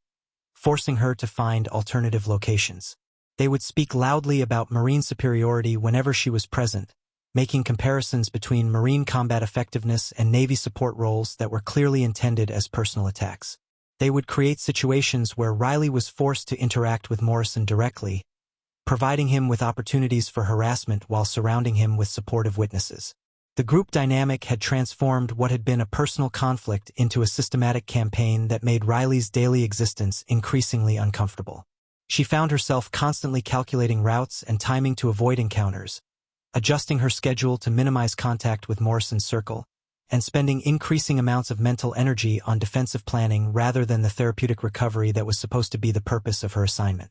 forcing her to find alternative locations. They would speak loudly about Marine superiority whenever she was present, making comparisons between Marine combat effectiveness and Navy support roles that were clearly intended as personal attacks. They would create situations where Riley was forced to interact with Morrison directly, providing him with opportunities for harassment while surrounding him with supportive witnesses. The group dynamic had transformed what had been a personal conflict into a systematic campaign that made Riley's daily existence increasingly uncomfortable. She found herself constantly calculating routes and timing to avoid encounters, adjusting her schedule to minimize contact with Morrison's circle, and spending increasing amounts of mental energy on defensive planning rather than the therapeutic recovery that was supposed to be the purpose of her assignment.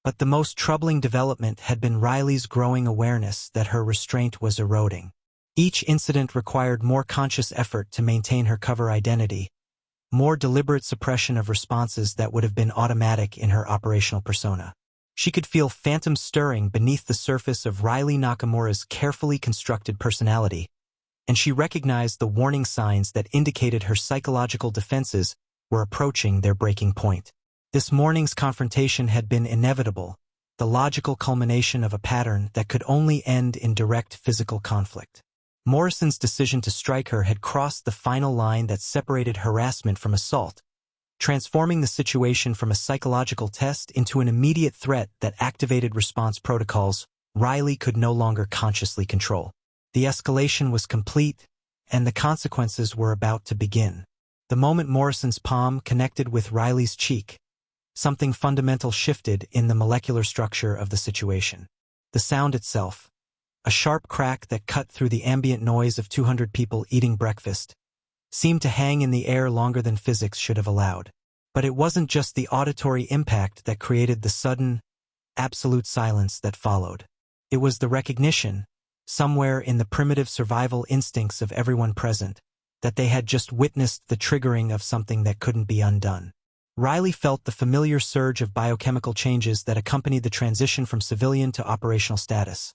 But the most troubling development had been Riley's growing awareness that her restraint was eroding. Each incident required more conscious effort to maintain her cover identity, more deliberate suppression of responses that would have been automatic in her operational persona. She could feel phantoms stirring beneath the surface of Riley Nakamura's carefully constructed personality, and she recognized the warning signs that indicated her psychological defenses were approaching their breaking point. This morning's confrontation had been inevitable, the logical culmination of a pattern that could only end in direct physical conflict. Morrison's decision to strike her had crossed the final line that separated harassment from assault, transforming the situation from a psychological test into an immediate threat that activated response protocols Riley could no longer consciously control. The escalation was complete, and the consequences were about to begin. The moment Morrison's palm connected with Riley's cheek, something fundamental shifted in the molecular structure of the situation. The sound itself, a sharp crack that cut through the ambient noise of 200 people eating breakfast, seemed to hang in the air longer than physics should have allowed. But it wasn't just the auditory impact that created the sudden, absolute silence that followed. It was the recognition, somewhere in the primitive survival instincts of everyone present, that they had just witnessed the triggering of something that couldn't be undone. Riley felt the familiar surge of biochemical changes that accompanied the transition from civilian to operational status.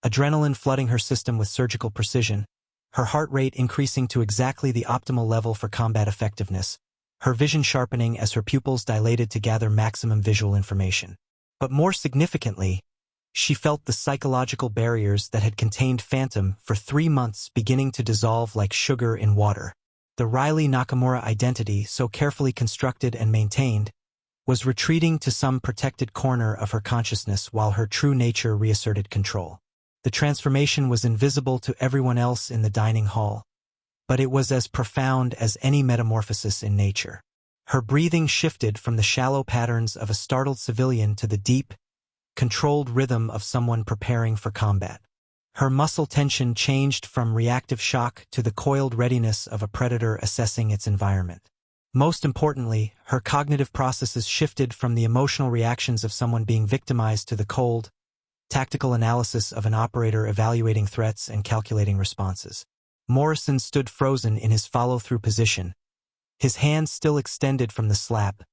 Adrenaline flooding her system with surgical precision, her heart rate increasing to exactly the optimal level for combat effectiveness, her vision sharpening as her pupils dilated to gather maximum visual information. But more significantly, she felt the psychological barriers that had contained Phantom for 3 months beginning to dissolve like sugar in water. The Riley Nakamura identity, so carefully constructed and maintained, was retreating to some protected corner of her consciousness while her true nature reasserted control. The transformation was invisible to everyone else in the dining hall, but it was as profound as any metamorphosis in nature. Her breathing shifted from the shallow patterns of a startled civilian to the deep, controlled rhythm of someone preparing for combat. Her muscle tension changed from reactive shock to the coiled readiness of a predator assessing its environment. Most importantly, her cognitive processes shifted from the emotional reactions of someone being victimized to the cold, tactical analysis of an operator evaluating threats and calculating responses. Morrison stood frozen in his follow-through position, his hands still extended from the slap,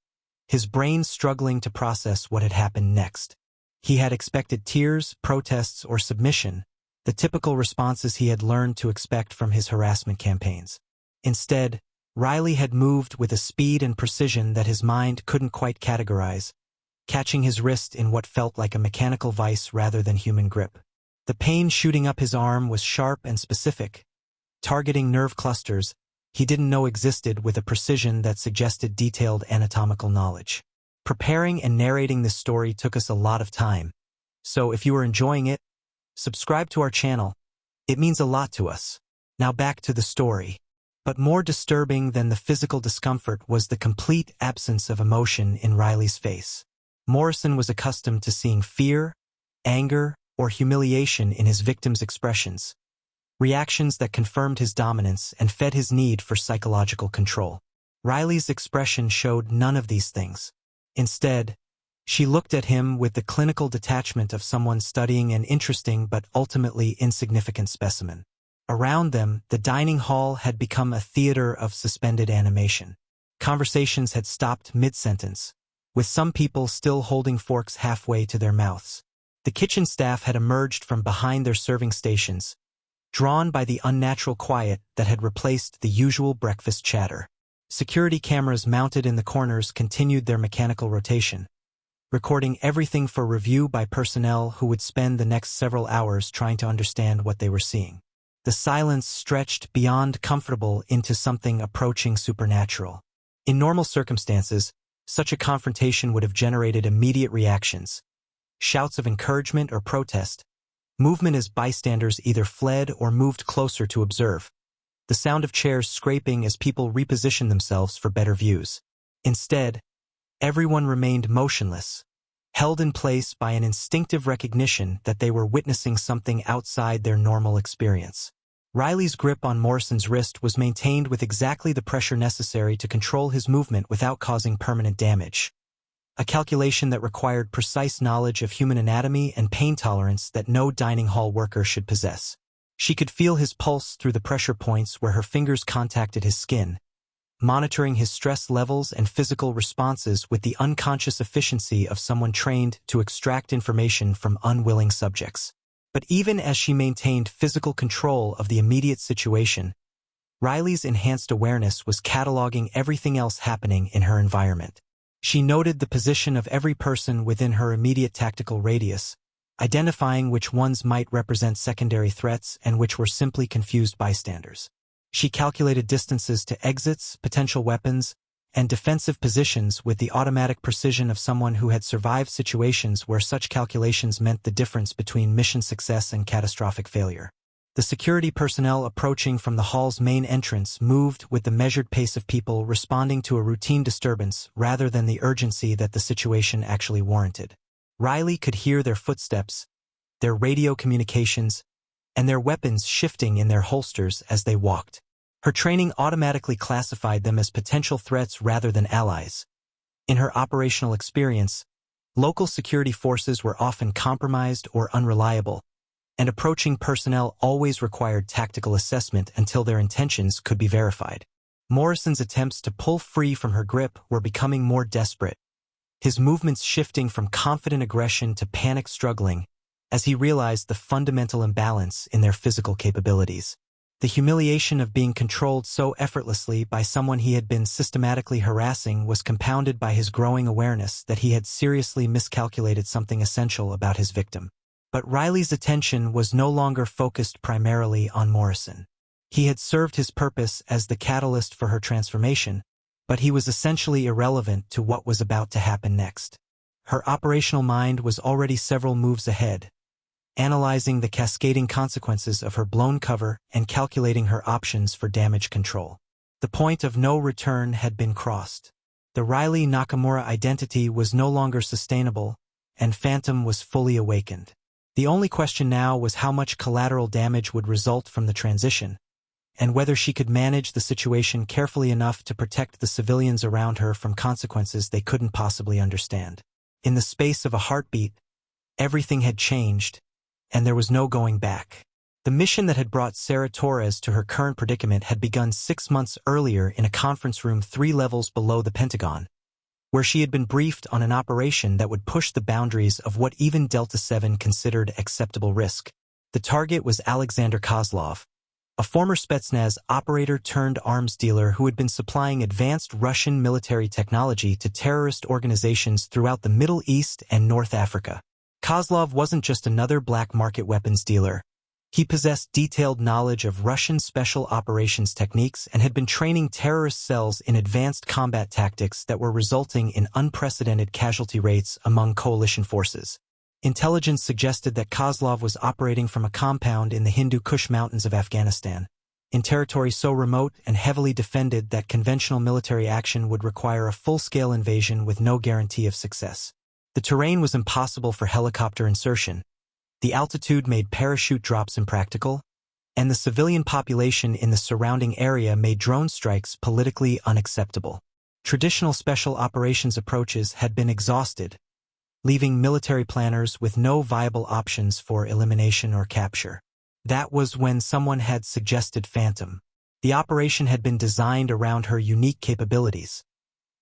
his brain struggling to process what had happened next. He had expected tears, protests, or submission, the typical responses he had learned to expect from his harassment campaigns. Instead, Riley had moved with a speed and precision that his mind couldn't quite categorize, catching his wrist in what felt like a mechanical vice rather than human grip. The pain shooting up his arm was sharp and specific, targeting nerve clusters he didn't know existed with a precision that suggested detailed anatomical knowledge. Preparing and narrating this story took us a lot of time, so if you are enjoying it, subscribe to our channel. It means a lot to us. Now back to the story. But more disturbing than the physical discomfort was the complete absence of emotion in Riley's face. Morrison was accustomed to seeing fear, anger, or humiliation in his victims' expressions, reactions that confirmed his dominance and fed his need for psychological control. Riley's expression showed none of these things. Instead, she looked at him with the clinical detachment of someone studying an interesting but ultimately insignificant specimen. Around them, the dining hall had become a theater of suspended animation. Conversations had stopped mid-sentence, with some people still holding forks halfway to their mouths. The kitchen staff had emerged from behind their serving stations, drawn by the unnatural quiet that had replaced the usual breakfast chatter. Security cameras mounted in the corners continued their mechanical rotation, recording everything for review by personnel who would spend the next several hours trying to understand what they were seeing. The silence stretched beyond comfortable into something approaching supernatural. In normal circumstances, such a confrontation would have generated immediate reactions, shouts of encouragement or protest, movement as bystanders either fled or moved closer to observe, the sound of chairs scraping as people repositioned themselves for better views. Instead, everyone remained motionless, held in place by an instinctive recognition that they were witnessing something outside their normal experience. Riley's grip on Morrison's wrist was maintained with exactly the pressure necessary to control his movement without causing permanent damage. a calculation that required precise knowledge of human anatomy and pain tolerance that no dining hall worker should possess. She could feel his pulse through the pressure points where her fingers contacted his skin, monitoring his stress levels and physical responses with the unconscious efficiency of someone trained to extract information from unwilling subjects. But even as she maintained physical control of the immediate situation, Riley's enhanced awareness was cataloging everything else happening in her environment. She noted the position of every person within her immediate tactical radius, identifying which ones might represent secondary threats and which were simply confused bystanders. She calculated distances to exits, potential weapons, and defensive positions with the automatic precision of someone who had survived situations where such calculations meant the difference between mission success and catastrophic failure. The security personnel approaching from the hall's main entrance moved with the measured pace of people responding to a routine disturbance rather than the urgency that the situation actually warranted. Riley could hear their footsteps, their radio communications, and their weapons shifting in their holsters as they walked. Her training automatically classified them as potential threats rather than allies. In her operational experience, local security forces were often compromised or unreliable, and approaching personnel always required tactical assessment until their intentions could be verified. Morrison's attempts to pull free from her grip were becoming more desperate, his movements shifting from confident aggression to panic struggling as he realized the fundamental imbalance in their physical capabilities. The humiliation of being controlled so effortlessly by someone he had been systematically harassing was compounded by his growing awareness that he had seriously miscalculated something essential about his victim. But Riley's attention was no longer focused primarily on Morrison. He had served his purpose as the catalyst for her transformation, but he was essentially irrelevant to what was about to happen next. Her operational mind was already several moves ahead, analyzing the cascading consequences of her blown cover and calculating her options for damage control. The point of no return had been crossed. The Riley Nakamura identity was no longer sustainable, and Phantom was fully awakened. The only question now was how much collateral damage would result from the transition, and whether she could manage the situation carefully enough to protect the civilians around her from consequences they couldn't possibly understand. In the space of a heartbeat, everything had changed, and there was no going back. The mission that had brought Sarah Torres to her current predicament had begun 6 months earlier in a conference room 3 levels below the Pentagon, where she had been briefed on an operation that would push the boundaries of what even Delta 7 considered acceptable risk. The target was Alexander Kozlov, a former Spetsnaz operator turned arms dealer who had been supplying advanced Russian military technology to terrorist organizations throughout the Middle East and North Africa. Kozlov wasn't just another black market weapons dealer. He possessed detailed knowledge of Russian special operations techniques and had been training terrorist cells in advanced combat tactics that were resulting in unprecedented casualty rates among coalition forces. Intelligence suggested that Kozlov was operating from a compound in the Hindu Kush Mountains of Afghanistan, in territory so remote and heavily defended that conventional military action would require a full-scale invasion with no guarantee of success. The terrain was impossible for helicopter insertion, the altitude made parachute drops impractical, and the civilian population in the surrounding area made drone strikes politically unacceptable. Traditional special operations approaches had been exhausted, leaving military planners with no viable options for elimination or capture. That was when someone had suggested Phantom. The operation had been designed around her unique capabilities.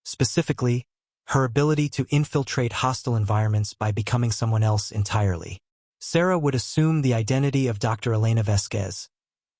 Specifically, her ability to infiltrate hostile environments by becoming someone else entirely. Sarah would assume the identity of Dr. Elena Vasquez,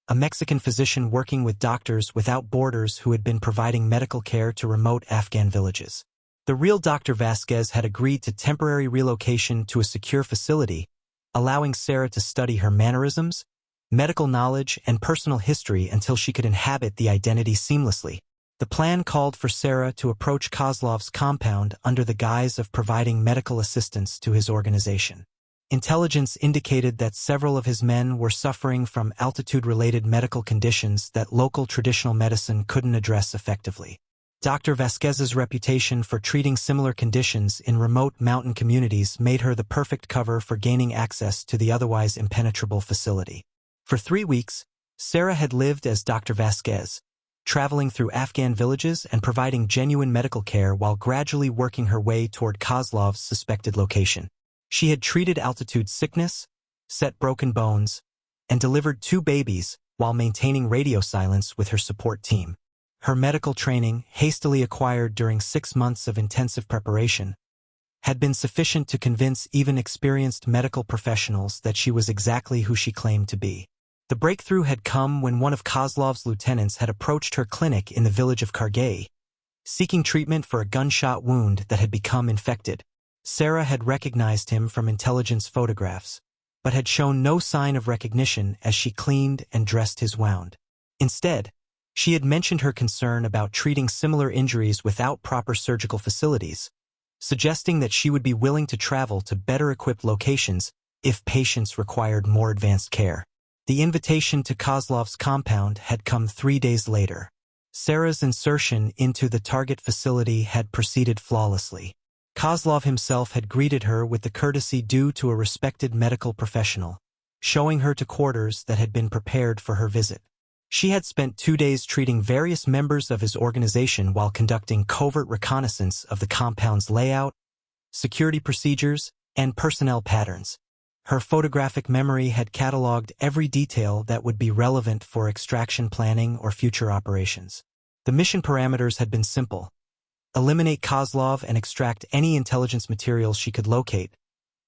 a Mexican physician working with Doctors Without Borders who had been providing medical care to remote Afghan villages. The real Dr. Vasquez had agreed to temporary relocation to a secure facility, allowing Sarah to study her mannerisms, medical knowledge, and personal history until she could inhabit the identity seamlessly. The plan called for Sarah to approach Kozlov's compound under the guise of providing medical assistance to his organization. Intelligence indicated that several of his men were suffering from altitude-related medical conditions that local traditional medicine couldn't address effectively. Dr. Vasquez's reputation for treating similar conditions in remote mountain communities made her the perfect cover for gaining access to the otherwise impenetrable facility. For 3 weeks, Sarah had lived as Dr. Vasquez, traveling through Afghan villages and providing genuine medical care while gradually working her way toward Kozlov's suspected location. She had treated altitude sickness, set broken bones, and delivered 2 babies while maintaining radio silence with her support team. Her medical training, hastily acquired during 6 months of intensive preparation, had been sufficient to convince even experienced medical professionals that she was exactly who she claimed to be. The breakthrough had come when one of Kozlov's lieutenants had approached her clinic in the village of Kargay, seeking treatment for a gunshot wound that had become infected. Sarah had recognized him from intelligence photographs, but had shown no sign of recognition as she cleaned and dressed his wound. Instead, she had mentioned her concern about treating similar injuries without proper surgical facilities, suggesting that she would be willing to travel to better-equipped locations if patients required more advanced care. The invitation to Kozlov's compound had come 3 days later. Sarah's insertion into the target facility had proceeded flawlessly. Kozlov himself had greeted her with the courtesy due to a respected medical professional, showing her to quarters that had been prepared for her visit. She had spent 2 days treating various members of his organization while conducting covert reconnaissance of the compound's layout, security procedures, and personnel patterns. Her photographic memory had cataloged every detail that would be relevant for extraction planning or future operations. The mission parameters had been simple: eliminate Kozlov and extract any intelligence materials she could locate,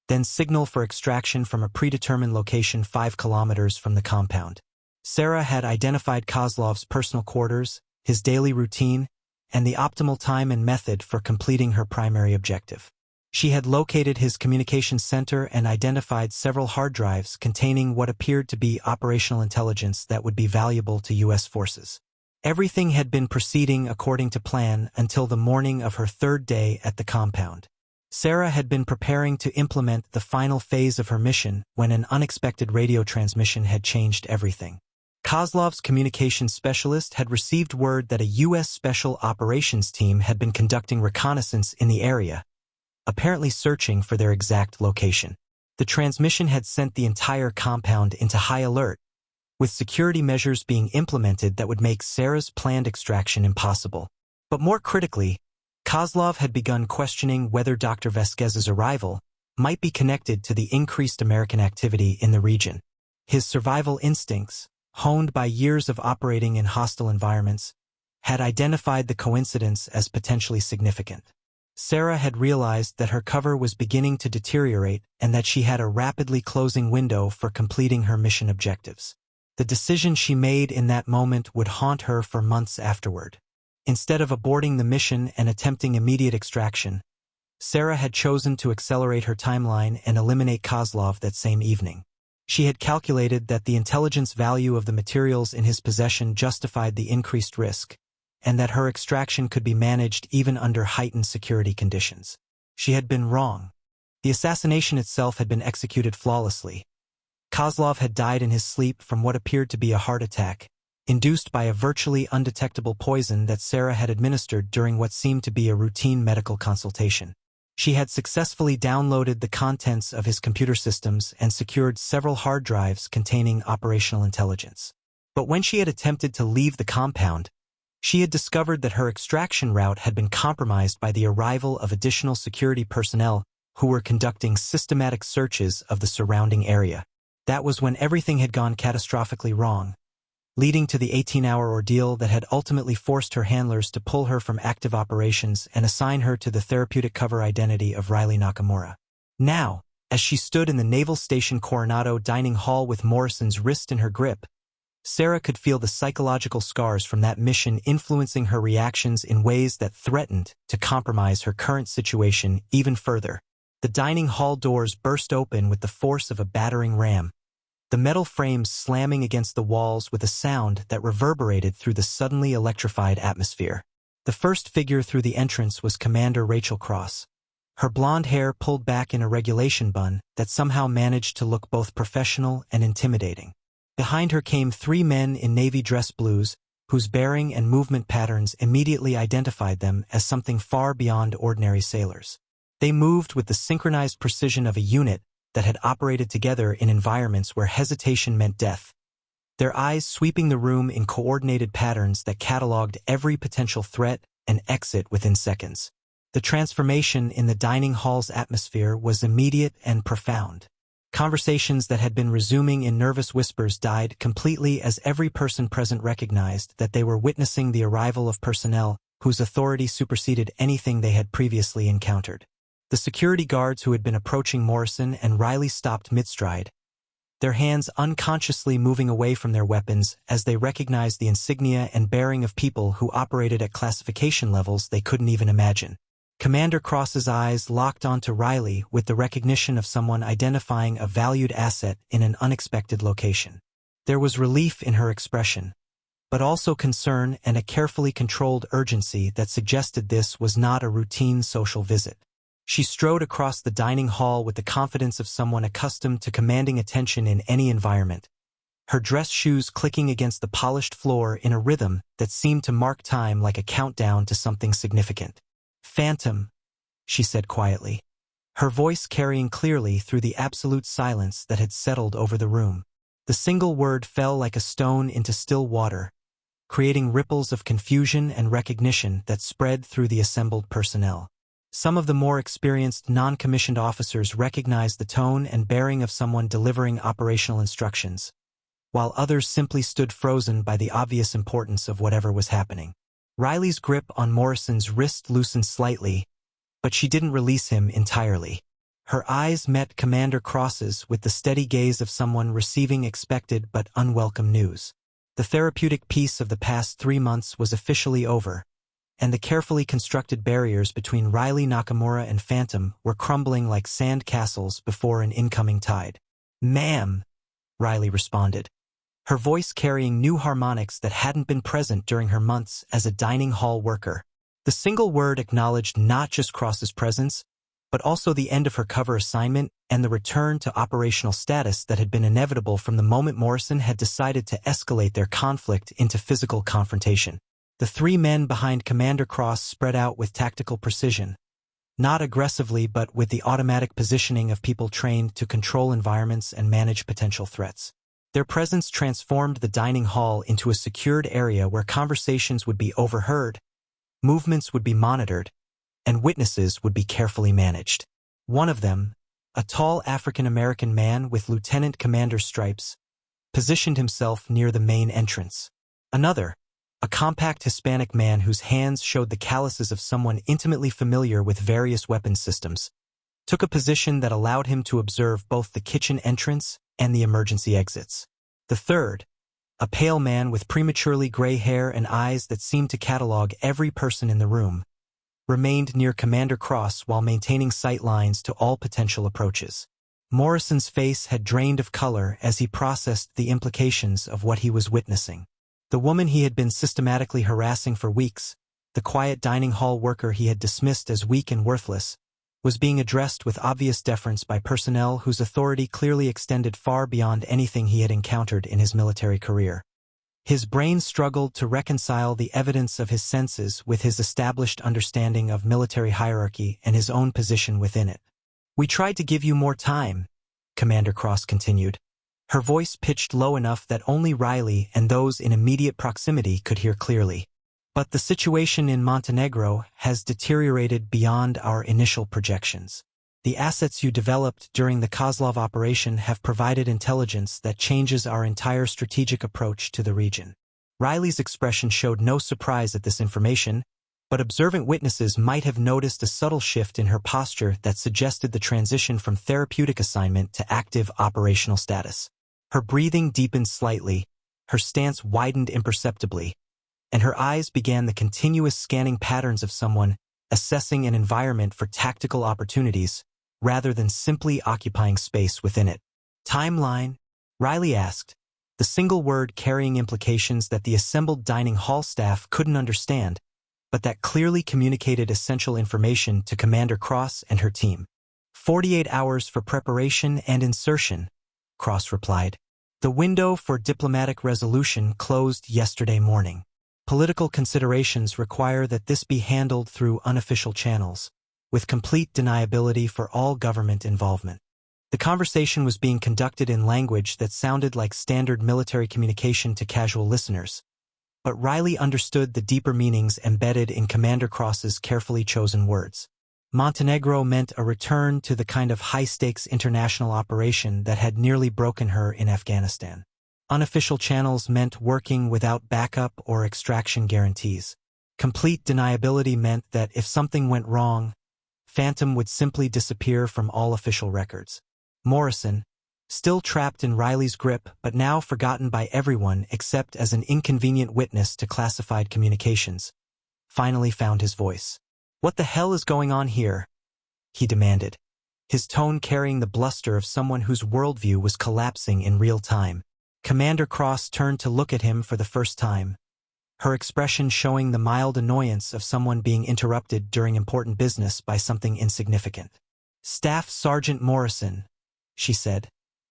then signal for extraction from a predetermined location 5 kilometers from the compound. Sarah had identified Kozlov's personal quarters, his daily routine, and the optimal time and method for completing her primary objective. She had located his communications center and identified several hard drives containing what appeared to be operational intelligence that would be valuable to U.S. forces. Everything had been proceeding according to plan until the morning of her 3rd day at the compound. Sarah had been preparing to implement the final phase of her mission when an unexpected radio transmission had changed everything. Kozlov's communications specialist had received word that a U.S. Special Operations team had been conducting reconnaissance in the area, apparently searching for their exact location. The transmission had sent the entire compound into high alert, with security measures being implemented that would make Sarah's planned extraction impossible. But more critically, Kozlov had begun questioning whether Dr. Vasquez's arrival might be connected to the increased American activity in the region. His survival instincts, honed by years of operating in hostile environments, had identified the coincidence as potentially significant. Sarah had realized that her cover was beginning to deteriorate and that she had a rapidly closing window for completing her mission objectives. The decision she made in that moment would haunt her for months afterward. Instead of aborting the mission and attempting immediate extraction, Sarah had chosen to accelerate her timeline and eliminate Kozlov that same evening. She had calculated that the intelligence value of the materials in his possession justified the increased risk, and that her extraction could be managed even under heightened security conditions. She had been wrong. The assassination itself had been executed flawlessly. Kozlov had died in his sleep from what appeared to be a heart attack, induced by a virtually undetectable poison that Sarah had administered during what seemed to be a routine medical consultation. She had successfully downloaded the contents of his computer systems and secured several hard drives containing operational intelligence. But when she had attempted to leave the compound, she had discovered that her extraction route had been compromised by the arrival of additional security personnel who were conducting systematic searches of the surrounding area. That was when everything had gone catastrophically wrong, leading to the 18-hour ordeal that had ultimately forced her handlers to pull her from active operations and assign her to the therapeutic cover identity of Riley Nakamura. Now, as she stood in the Naval Station Coronado dining hall with Morrison's wrist in her grip, Sarah could feel the psychological scars from that mission influencing her reactions in ways that threatened to compromise her current situation even further. The dining hall doors burst open with the force of a battering ram, the metal frames slamming against the walls with a sound that reverberated through the suddenly electrified atmosphere. The first figure through the entrance was Commander Rachel Cross, her blonde hair pulled back in a regulation bun that somehow managed to look both professional and intimidating. Behind her came 3 men in navy dress blues, whose bearing and movement patterns immediately identified them as something far beyond ordinary sailors. They moved with the synchronized precision of a unit that had operated together in environments where hesitation meant death, their eyes sweeping the room in coordinated patterns that cataloged every potential threat and exit within seconds. The transformation in the dining hall's atmosphere was immediate and profound. Conversations that had been resuming in nervous whispers died completely as every person present recognized that they were witnessing the arrival of personnel whose authority superseded anything they had previously encountered. The security guards who had been approaching Morrison and Riley stopped mid-stride, their hands unconsciously moving away from their weapons as they recognized the insignia and bearing of people who operated at classification levels they couldn't even imagine. Commander Cross's eyes locked onto Riley with the recognition of someone identifying a valued asset in an unexpected location. There was relief in her expression, but also concern and a carefully controlled urgency that suggested this was not a routine social visit. She strode across the dining hall with the confidence of someone accustomed to commanding attention in any environment, her dress shoes clicking against the polished floor in a rhythm that seemed to mark time like a countdown to something significant. "Phantom," she said quietly, her voice carrying clearly through the absolute silence that had settled over the room. The single word fell like a stone into still water, creating ripples of confusion and recognition that spread through the assembled personnel. Some of the more experienced non-commissioned officers recognized the tone and bearing of someone delivering operational instructions, while others simply stood frozen by the obvious importance of whatever was happening. Riley's grip on Morrison's wrist loosened slightly, but she didn't release him entirely. Her eyes met Commander Cross's with the steady gaze of someone receiving expected but unwelcome news. The therapeutic peace of the past 3 months was officially over, and the carefully constructed barriers between Riley Nakamura and Phantom were crumbling like sand castles before an incoming tide. "Ma'am," Riley responded, her voice carrying new harmonics that hadn't been present during her months as a dining hall worker. The single word acknowledged not just Cross's presence, but also the end of her cover assignment and the return to operational status that had been inevitable from the moment Morrison had decided to escalate their conflict into physical confrontation. The 3 men behind Commander Cross spread out with tactical precision, not aggressively but with the automatic positioning of people trained to control environments and manage potential threats. Their presence transformed the dining hall into a secured area where conversations would be overheard, movements would be monitored, and witnesses would be carefully managed. One of them, a tall African-American man with lieutenant commander stripes, positioned himself near the main entrance. Another, a compact Hispanic man whose hands showed the calluses of someone intimately familiar with various weapons systems, took a position that allowed him to observe both the kitchen entrance and the emergency exits. The third, a pale man with prematurely gray hair and eyes that seemed to catalog every person in the room, remained near Commander Cross while maintaining sight lines to all potential approaches. Morrison's face had drained of color as he processed the implications of what he was witnessing. The woman he had been systematically harassing for weeks, the quiet dining hall worker he had dismissed as weak and worthless, was being addressed with obvious deference by personnel whose authority clearly extended far beyond anything he had encountered in his military career. His brain struggled to reconcile the evidence of his senses with his established understanding of military hierarchy and his own position within it. "We tried to give you more time," Commander Cross continued, her voice pitched low enough that only Riley and those in immediate proximity could hear clearly. "But the situation in Montenegro has deteriorated beyond our initial projections. The assets you developed during the Kozlov operation have provided intelligence that changes our entire strategic approach to the region." Riley's expression showed no surprise at this information, but observant witnesses might have noticed a subtle shift in her posture that suggested the transition from therapeutic assignment to active operational status. Her breathing deepened slightly, her stance widened imperceptibly, and her eyes began the continuous scanning patterns of someone assessing an environment for tactical opportunities rather than simply occupying space within it. "Timeline?" Riley asked, the single word carrying implications that the assembled dining hall staff couldn't understand, but that clearly communicated essential information to Commander Cross and her team. 48 hours for preparation and insertion," Cross replied. "The window for diplomatic resolution closed yesterday morning. Political considerations require that this be handled through unofficial channels, with complete deniability for all government involvement." The conversation was being conducted in language that sounded like standard military communication to casual listeners, but Riley understood the deeper meanings embedded in Commander Cross's carefully chosen words. Montenegro meant a return to the kind of high-stakes international operation that had nearly broken her in Afghanistan. Unofficial channels meant working without backup or extraction guarantees. Complete deniability meant that if something went wrong, Phantom would simply disappear from all official records. Morrison, still trapped in Riley's grip but now forgotten by everyone except as an inconvenient witness to classified communications, finally found his voice. "What the hell is going on here?" he demanded, his tone carrying the bluster of someone whose worldview was collapsing in real time. Commander Cross turned to look at him for the first time, her expression showing the mild annoyance of someone being interrupted during important business by something insignificant. "Staff Sergeant Morrison," she said,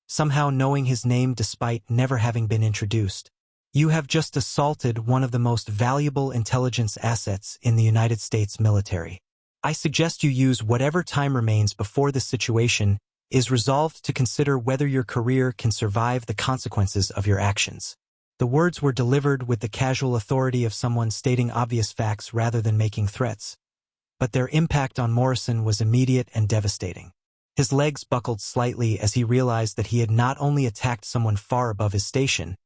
somehow knowing his name despite never having been introduced. "You have just assaulted one of the most valuable intelligence assets in the United States military. I suggest you use whatever time remains before this situation is resolved to consider whether your career can survive the consequences of your actions." The words were delivered with the casual authority of someone stating obvious facts rather than making threats, but their impact on Morrison was immediate and devastating. His legs buckled slightly as he realized that he had not only attacked someone far above his station,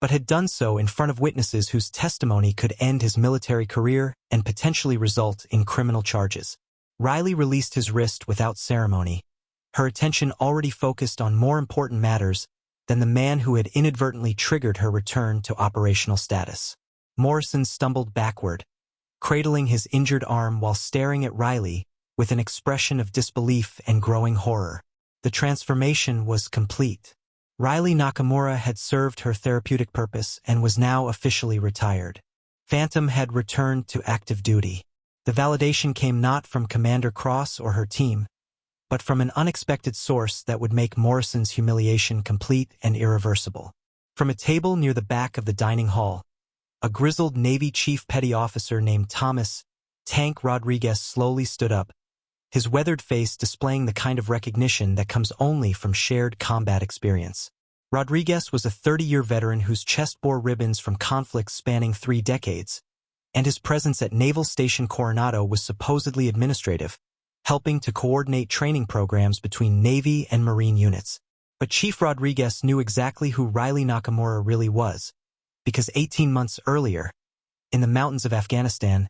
but had done so in front of witnesses whose testimony could end his military career and potentially result in criminal charges. Riley released his wrist without ceremony, her attention already focused on more important matters than the man who had inadvertently triggered her return to operational status. Morrison stumbled backward, cradling his injured arm while staring at Riley with an expression of disbelief and growing horror. The transformation was complete. Riley Nakamura had served her therapeutic purpose and was now officially retired. Phantom had returned to active duty. The validation came not from Commander Cross or her team, but from an unexpected source that would make Morrison's humiliation complete and irreversible. From a table near the back of the dining hall, a grizzled Navy Chief Petty Officer named Thomas Tank Rodriguez slowly stood up, his weathered face displaying the kind of recognition that comes only from shared combat experience. Rodriguez was a 30-year veteran whose chest bore ribbons from conflicts spanning 3 decades, and his presence at Naval Station Coronado was supposedly administrative, helping to coordinate training programs between Navy and Marine units. But Chief Rodriguez knew exactly who Riley Nakamura really was, because 18 months earlier, in the mountains of Afghanistan,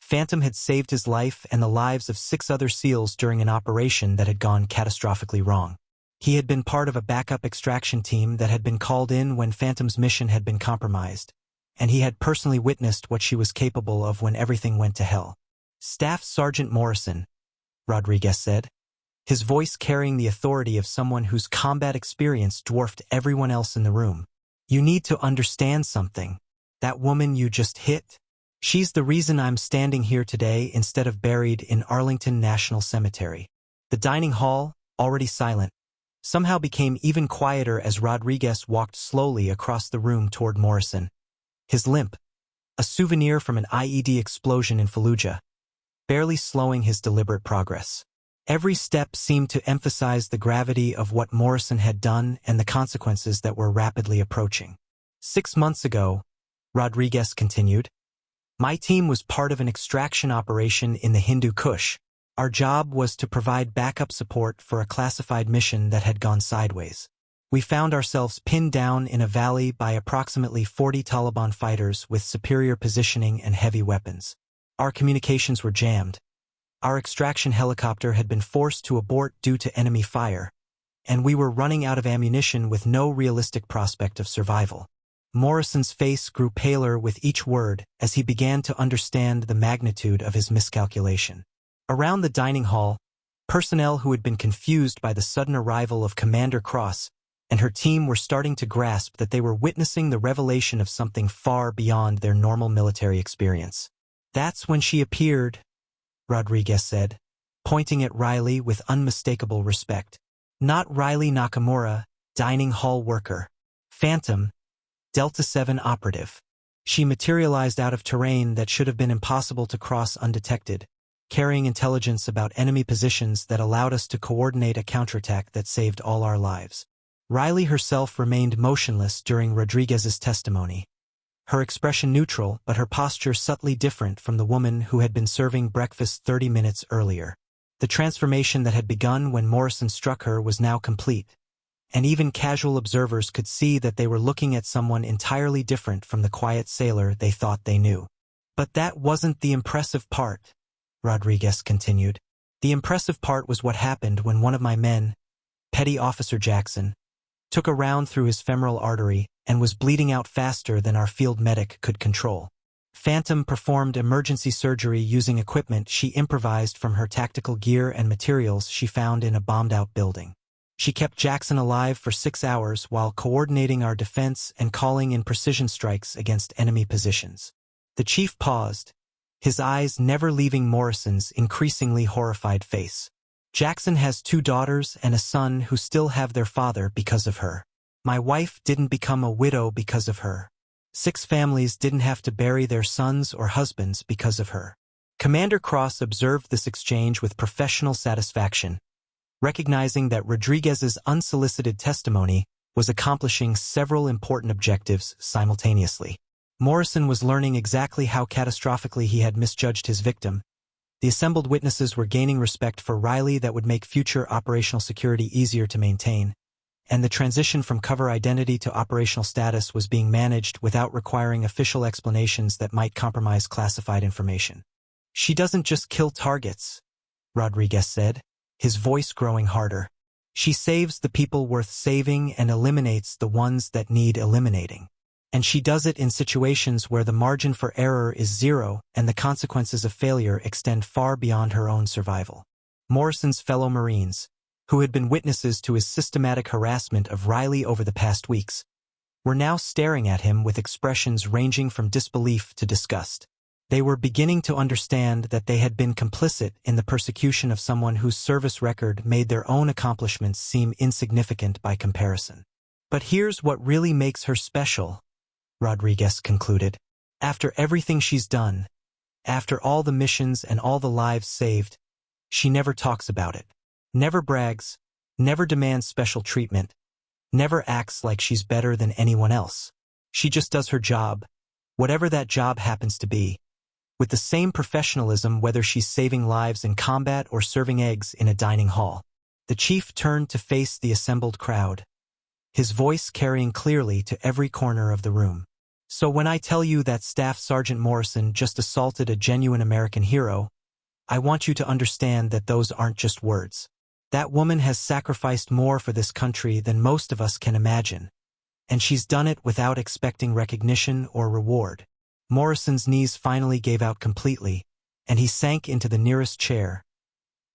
Phantom had saved his life and the lives of 6 other SEALs during an operation that had gone catastrophically wrong. He had been part of a backup extraction team that had been called in when Phantom's mission had been compromised, and he had personally witnessed what she was capable of when everything went to hell. "Staff Sergeant Morrison," Rodriguez said, his voice carrying the authority of someone whose combat experience dwarfed everyone else in the room. "You need to understand something. That woman you just hit? She's the reason I'm standing here today instead of buried in Arlington National Cemetery." The dining hall, already silent, somehow became even quieter as Rodriguez walked slowly across the room toward Morrison, his limp, a souvenir from an IED explosion in Fallujah, barely slowing his deliberate progress. Every step seemed to emphasize the gravity of what Morrison had done and the consequences that were rapidly approaching. 6 months ago, Rodriguez continued, my team was part of an extraction operation in the Hindu Kush. Our job was to provide backup support for a classified mission that had gone sideways. We found ourselves pinned down in a valley by approximately 40 Taliban fighters with superior positioning and heavy weapons. Our communications were jammed. Our extraction helicopter had been forced to abort due to enemy fire, and we were running out of ammunition with no realistic prospect of survival. Morrison's face grew paler with each word as he began to understand the magnitude of his miscalculation. Around the dining hall, personnel who had been confused by the sudden arrival of Commander Cross and her team were starting to grasp that they were witnessing the revelation of something far beyond their normal military experience. That's when she appeared, Rodriguez said, pointing at Riley with unmistakable respect. Not Riley Nakamura, dining hall worker. Phantom, Delta 7 operative. She materialized out of terrain that should have been impossible to cross undetected, carrying intelligence about enemy positions that allowed us to coordinate a counterattack that saved all our lives. Riley herself remained motionless during Rodriguez's testimony. Her expression neutral, but her posture subtly different from the woman who had been serving breakfast 30 minutes earlier. The transformation that had begun when Morrison struck her was now complete, and even casual observers could see that they were looking at someone entirely different from the quiet sailor they thought they knew. But that wasn't the impressive part, Rodriguez continued. The impressive part was what happened when one of my men, Petty Officer Jackson, took a round through his femoral artery and was bleeding out faster than our field medic could control. Phantom performed emergency surgery using equipment she improvised from her tactical gear and materials she found in a bombed-out building. She kept Jackson alive for 6 hours while coordinating our defense and calling in precision strikes against enemy positions. The chief paused, his eyes never leaving Morrison's increasingly horrified face. Jackson has 2 daughters and a son who still have their father because of her. My wife didn't become a widow because of her. 6 families didn't have to bury their sons or husbands because of her. Commander Cross observed this exchange with professional satisfaction, recognizing that Rodriguez's unsolicited testimony was accomplishing several important objectives simultaneously. Morrison was learning exactly how catastrophically he had misjudged his victim. The assembled witnesses were gaining respect for Riley that would make future operational security easier to maintain, and the transition from cover identity to operational status was being managed without requiring official explanations that might compromise classified information. She doesn't just kill targets, Rodriguez said, his voice growing harder. She saves the people worth saving and eliminates the ones that need eliminating. And she does it in situations where the margin for error is 0 and the consequences of failure extend far beyond her own survival. Morrison's fellow Marines, who had been witnesses to his systematic harassment of Riley over the past weeks, were now staring at him with expressions ranging from disbelief to disgust. They were beginning to understand that they had been complicit in the persecution of someone whose service record made their own accomplishments seem insignificant by comparison. But here's what really makes her special, Rodriguez concluded. After everything she's done, after all the missions and all the lives saved, she never talks about it. Never brags, never demands special treatment, never acts like she's better than anyone else. She just does her job, whatever that job happens to be, with the same professionalism whether she's saving lives in combat or serving eggs in a dining hall. The chief turned to face the assembled crowd, his voice carrying clearly to every corner of the room. So when I tell you that Staff Sergeant Morrison just assaulted a genuine American hero, I want you to understand that those aren't just words. That woman has sacrificed more for this country than most of us can imagine, and she's done it without expecting recognition or reward. Morrison's knees finally gave out completely, and he sank into the nearest chair,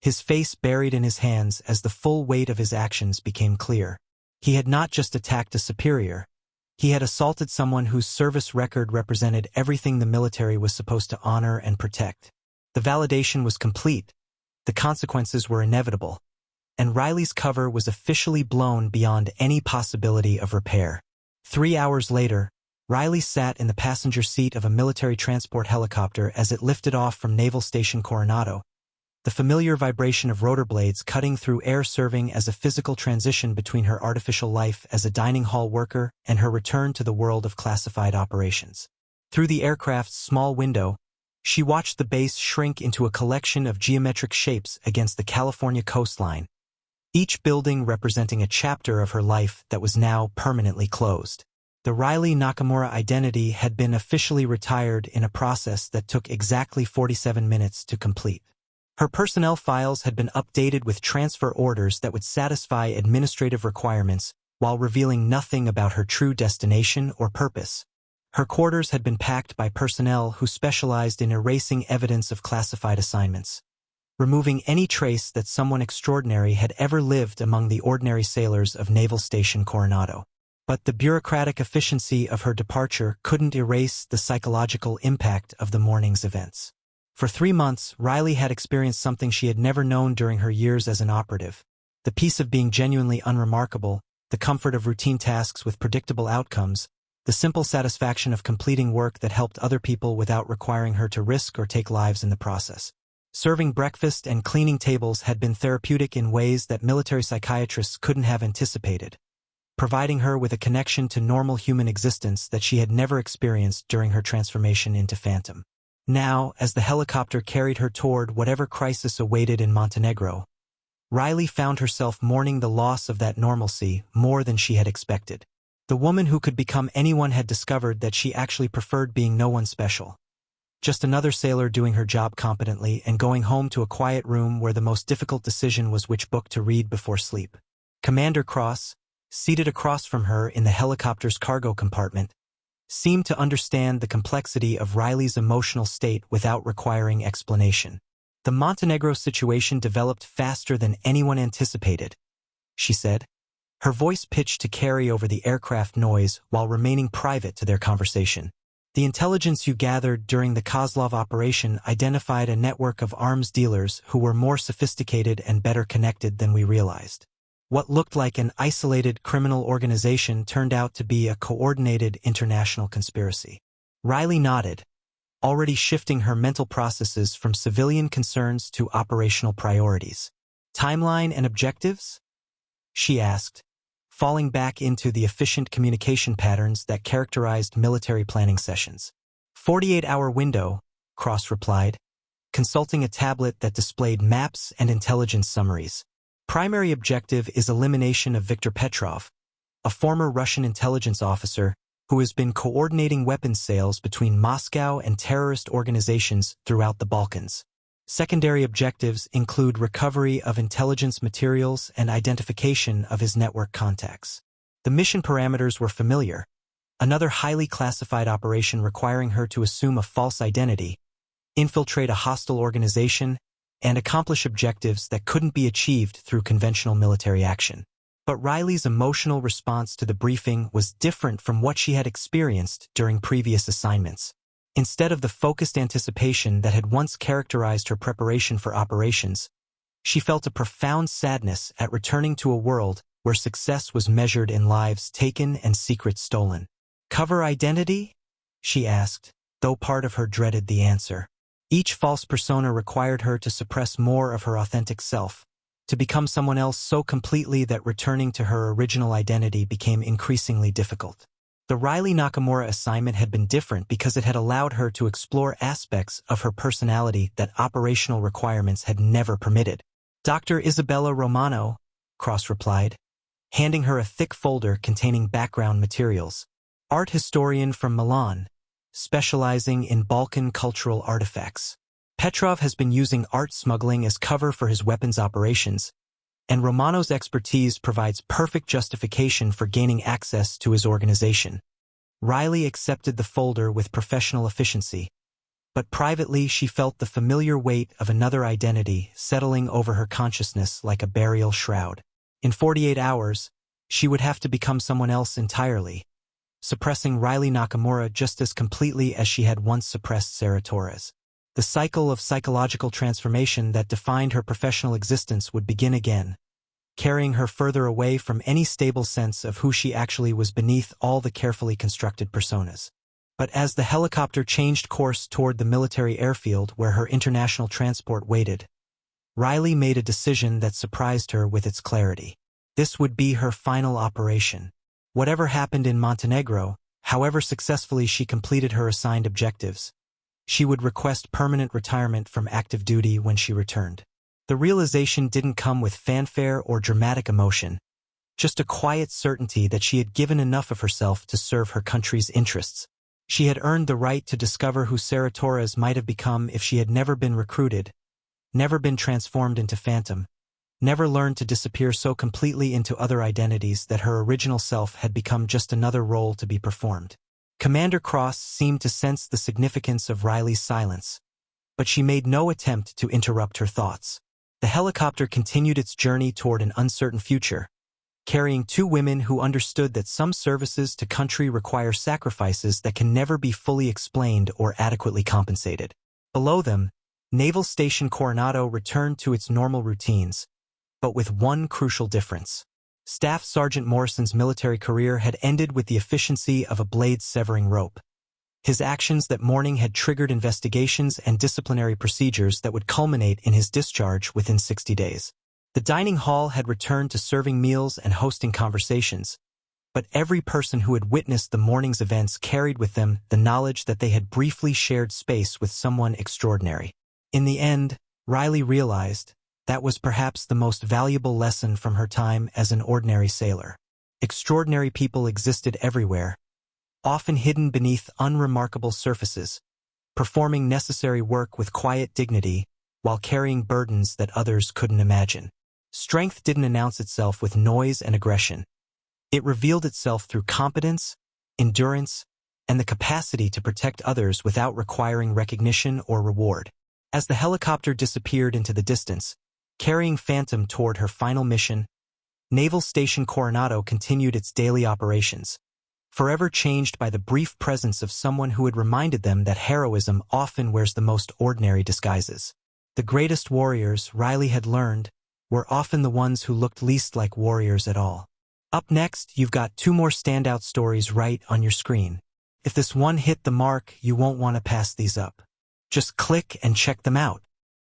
his face buried in his hands as the full weight of his actions became clear. He had not just attacked a superior, he had assaulted someone whose service record represented everything the military was supposed to honor and protect. The validation was complete, the consequences were inevitable, and Riley's cover was officially blown beyond any possibility of repair. 3 hours later, Riley sat in the passenger seat of a military transport helicopter as it lifted off from Naval Station Coronado, the familiar vibration of rotor blades cutting through air serving as a physical transition between her artificial life as a dining hall worker and her return to the world of classified operations. Through the aircraft's small window, she watched the base shrink into a collection of geometric shapes against the California coastline, each building representing a chapter of her life that was now permanently closed. The Riley Nakamura identity had been officially retired in a process that took exactly 47 minutes to complete. Her personnel files had been updated with transfer orders that would satisfy administrative requirements while revealing nothing about her true destination or purpose. Her quarters had been packed by personnel who specialized in erasing evidence of classified assignments, removing any trace that someone extraordinary had ever lived among the ordinary sailors of Naval Station Coronado. But the bureaucratic efficiency of her departure couldn't erase the psychological impact of the morning's events. For 3 months, Riley had experienced something she had never known during her years as an operative: the peace of being genuinely unremarkable, the comfort of routine tasks with predictable outcomes, the simple satisfaction of completing work that helped other people without requiring her to risk or take lives in the process. Serving breakfast and cleaning tables had been therapeutic in ways that military psychiatrists couldn't have anticipated, providing her with a connection to normal human existence that she had never experienced during her transformation into Phantom. Now, as the helicopter carried her toward whatever crisis awaited in Montenegro, Riley found herself mourning the loss of that normalcy more than she had expected. The woman who could become anyone had discovered that she actually preferred being no one special. Just another sailor doing her job competently and going home to a quiet room where the most difficult decision was which book to read before sleep. Commander Cross, seated across from her in the helicopter's cargo compartment, seemed to understand the complexity of Riley's emotional state without requiring explanation. The Montenegro situation developed faster than anyone anticipated, she said, her voice pitched to carry over the aircraft noise while remaining private to their conversation. The intelligence you gathered during the Kozlov operation identified a network of arms dealers who were more sophisticated and better connected than we realized. What looked like an isolated criminal organization turned out to be a coordinated international conspiracy. Riley nodded, already shifting her mental processes from civilian concerns to operational priorities. Timeline and objectives? She asked, falling back into the efficient communication patterns that characterized military planning sessions. 48-hour window, Cross replied, consulting a tablet that displayed maps and intelligence summaries. Primary objective is elimination of Viktor Petrov, a former Russian intelligence officer who has been coordinating weapons sales between Moscow and terrorist organizations throughout the Balkans. Secondary objectives include recovery of intelligence materials and identification of his network contacts. The mission parameters were familiar: another highly classified operation requiring her to assume a false identity, infiltrate a hostile organization, and accomplish objectives that couldn't be achieved through conventional military action. But Riley's emotional response to the briefing was different from what she had experienced during previous assignments. Instead of the focused anticipation that had once characterized her preparation for operations, she felt a profound sadness at returning to a world where success was measured in lives taken and secrets stolen. Cover identity? She asked, though part of her dreaded the answer. Each false persona required her to suppress more of her authentic self, to become someone else so completely that returning to her original identity became increasingly difficult. The Riley Nakamura assignment had been different because it had allowed her to explore aspects of her personality that operational requirements had never permitted. Dr. Isabella Romano, Cross replied, handing her a thick folder containing background materials. Art historian from Milan, specializing in Balkan cultural artifacts. Petrov has been using art smuggling as cover for his weapons operations, and Romano's expertise provides perfect justification for gaining access to his organization. Riley accepted the folder with professional efficiency, but privately she felt the familiar weight of another identity settling over her consciousness like a burial shroud. In 48 hours, she would have to become someone else entirely, suppressing Riley Nakamura just as completely as she had once suppressed Sarah Torres. The cycle of psychological transformation that defined her professional existence would begin again, carrying her further away from any stable sense of who she actually was beneath all the carefully constructed personas. But as the helicopter changed course toward the military airfield where her international transport waited, Riley made a decision that surprised her with its clarity. This would be her final operation. Whatever happened in Montenegro, however successfully she completed her assigned objectives, she would request permanent retirement from active duty when she returned. The realization didn't come with fanfare or dramatic emotion, just a quiet certainty that she had given enough of herself to serve her country's interests. She had earned the right to discover who Sarah Torres might have become if she had never been recruited, never been transformed into Phantom, never learned to disappear so completely into other identities that her original self had become just another role to be performed. Commander Cross seemed to sense the significance of Riley's silence, but she made no attempt to interrupt her thoughts. The helicopter continued its journey toward an uncertain future, carrying two women who understood that some services to country require sacrifices that can never be fully explained or adequately compensated. Below them, Naval Station Coronado returned to its normal routines, but with one crucial difference. Staff Sergeant Morrison's military career had ended with the efficiency of a blade-severing rope. His actions that morning had triggered investigations and disciplinary procedures that would culminate in his discharge within 60 days. The dining hall had returned to serving meals and hosting conversations, but every person who had witnessed the morning's events carried with them the knowledge that they had briefly shared space with someone extraordinary. In the end, Riley realized that was perhaps the most valuable lesson from her time as an ordinary sailor. Extraordinary people existed everywhere, often hidden beneath unremarkable surfaces, performing necessary work with quiet dignity while carrying burdens that others couldn't imagine. Strength didn't announce itself with noise and aggression. It revealed itself through competence, endurance, and the capacity to protect others without requiring recognition or reward. As the helicopter disappeared into the distance, carrying Phantom toward her final mission, Naval Station Coronado continued its daily operations, forever changed by the brief presence of someone who had reminded them that heroism often wears the most ordinary disguises. The greatest warriors, Riley had learned, were often the ones who looked least like warriors at all. Up next, you've got 2 more standout stories right on your screen. If this one hit the mark, you won't want to pass these up. Just click and check them out.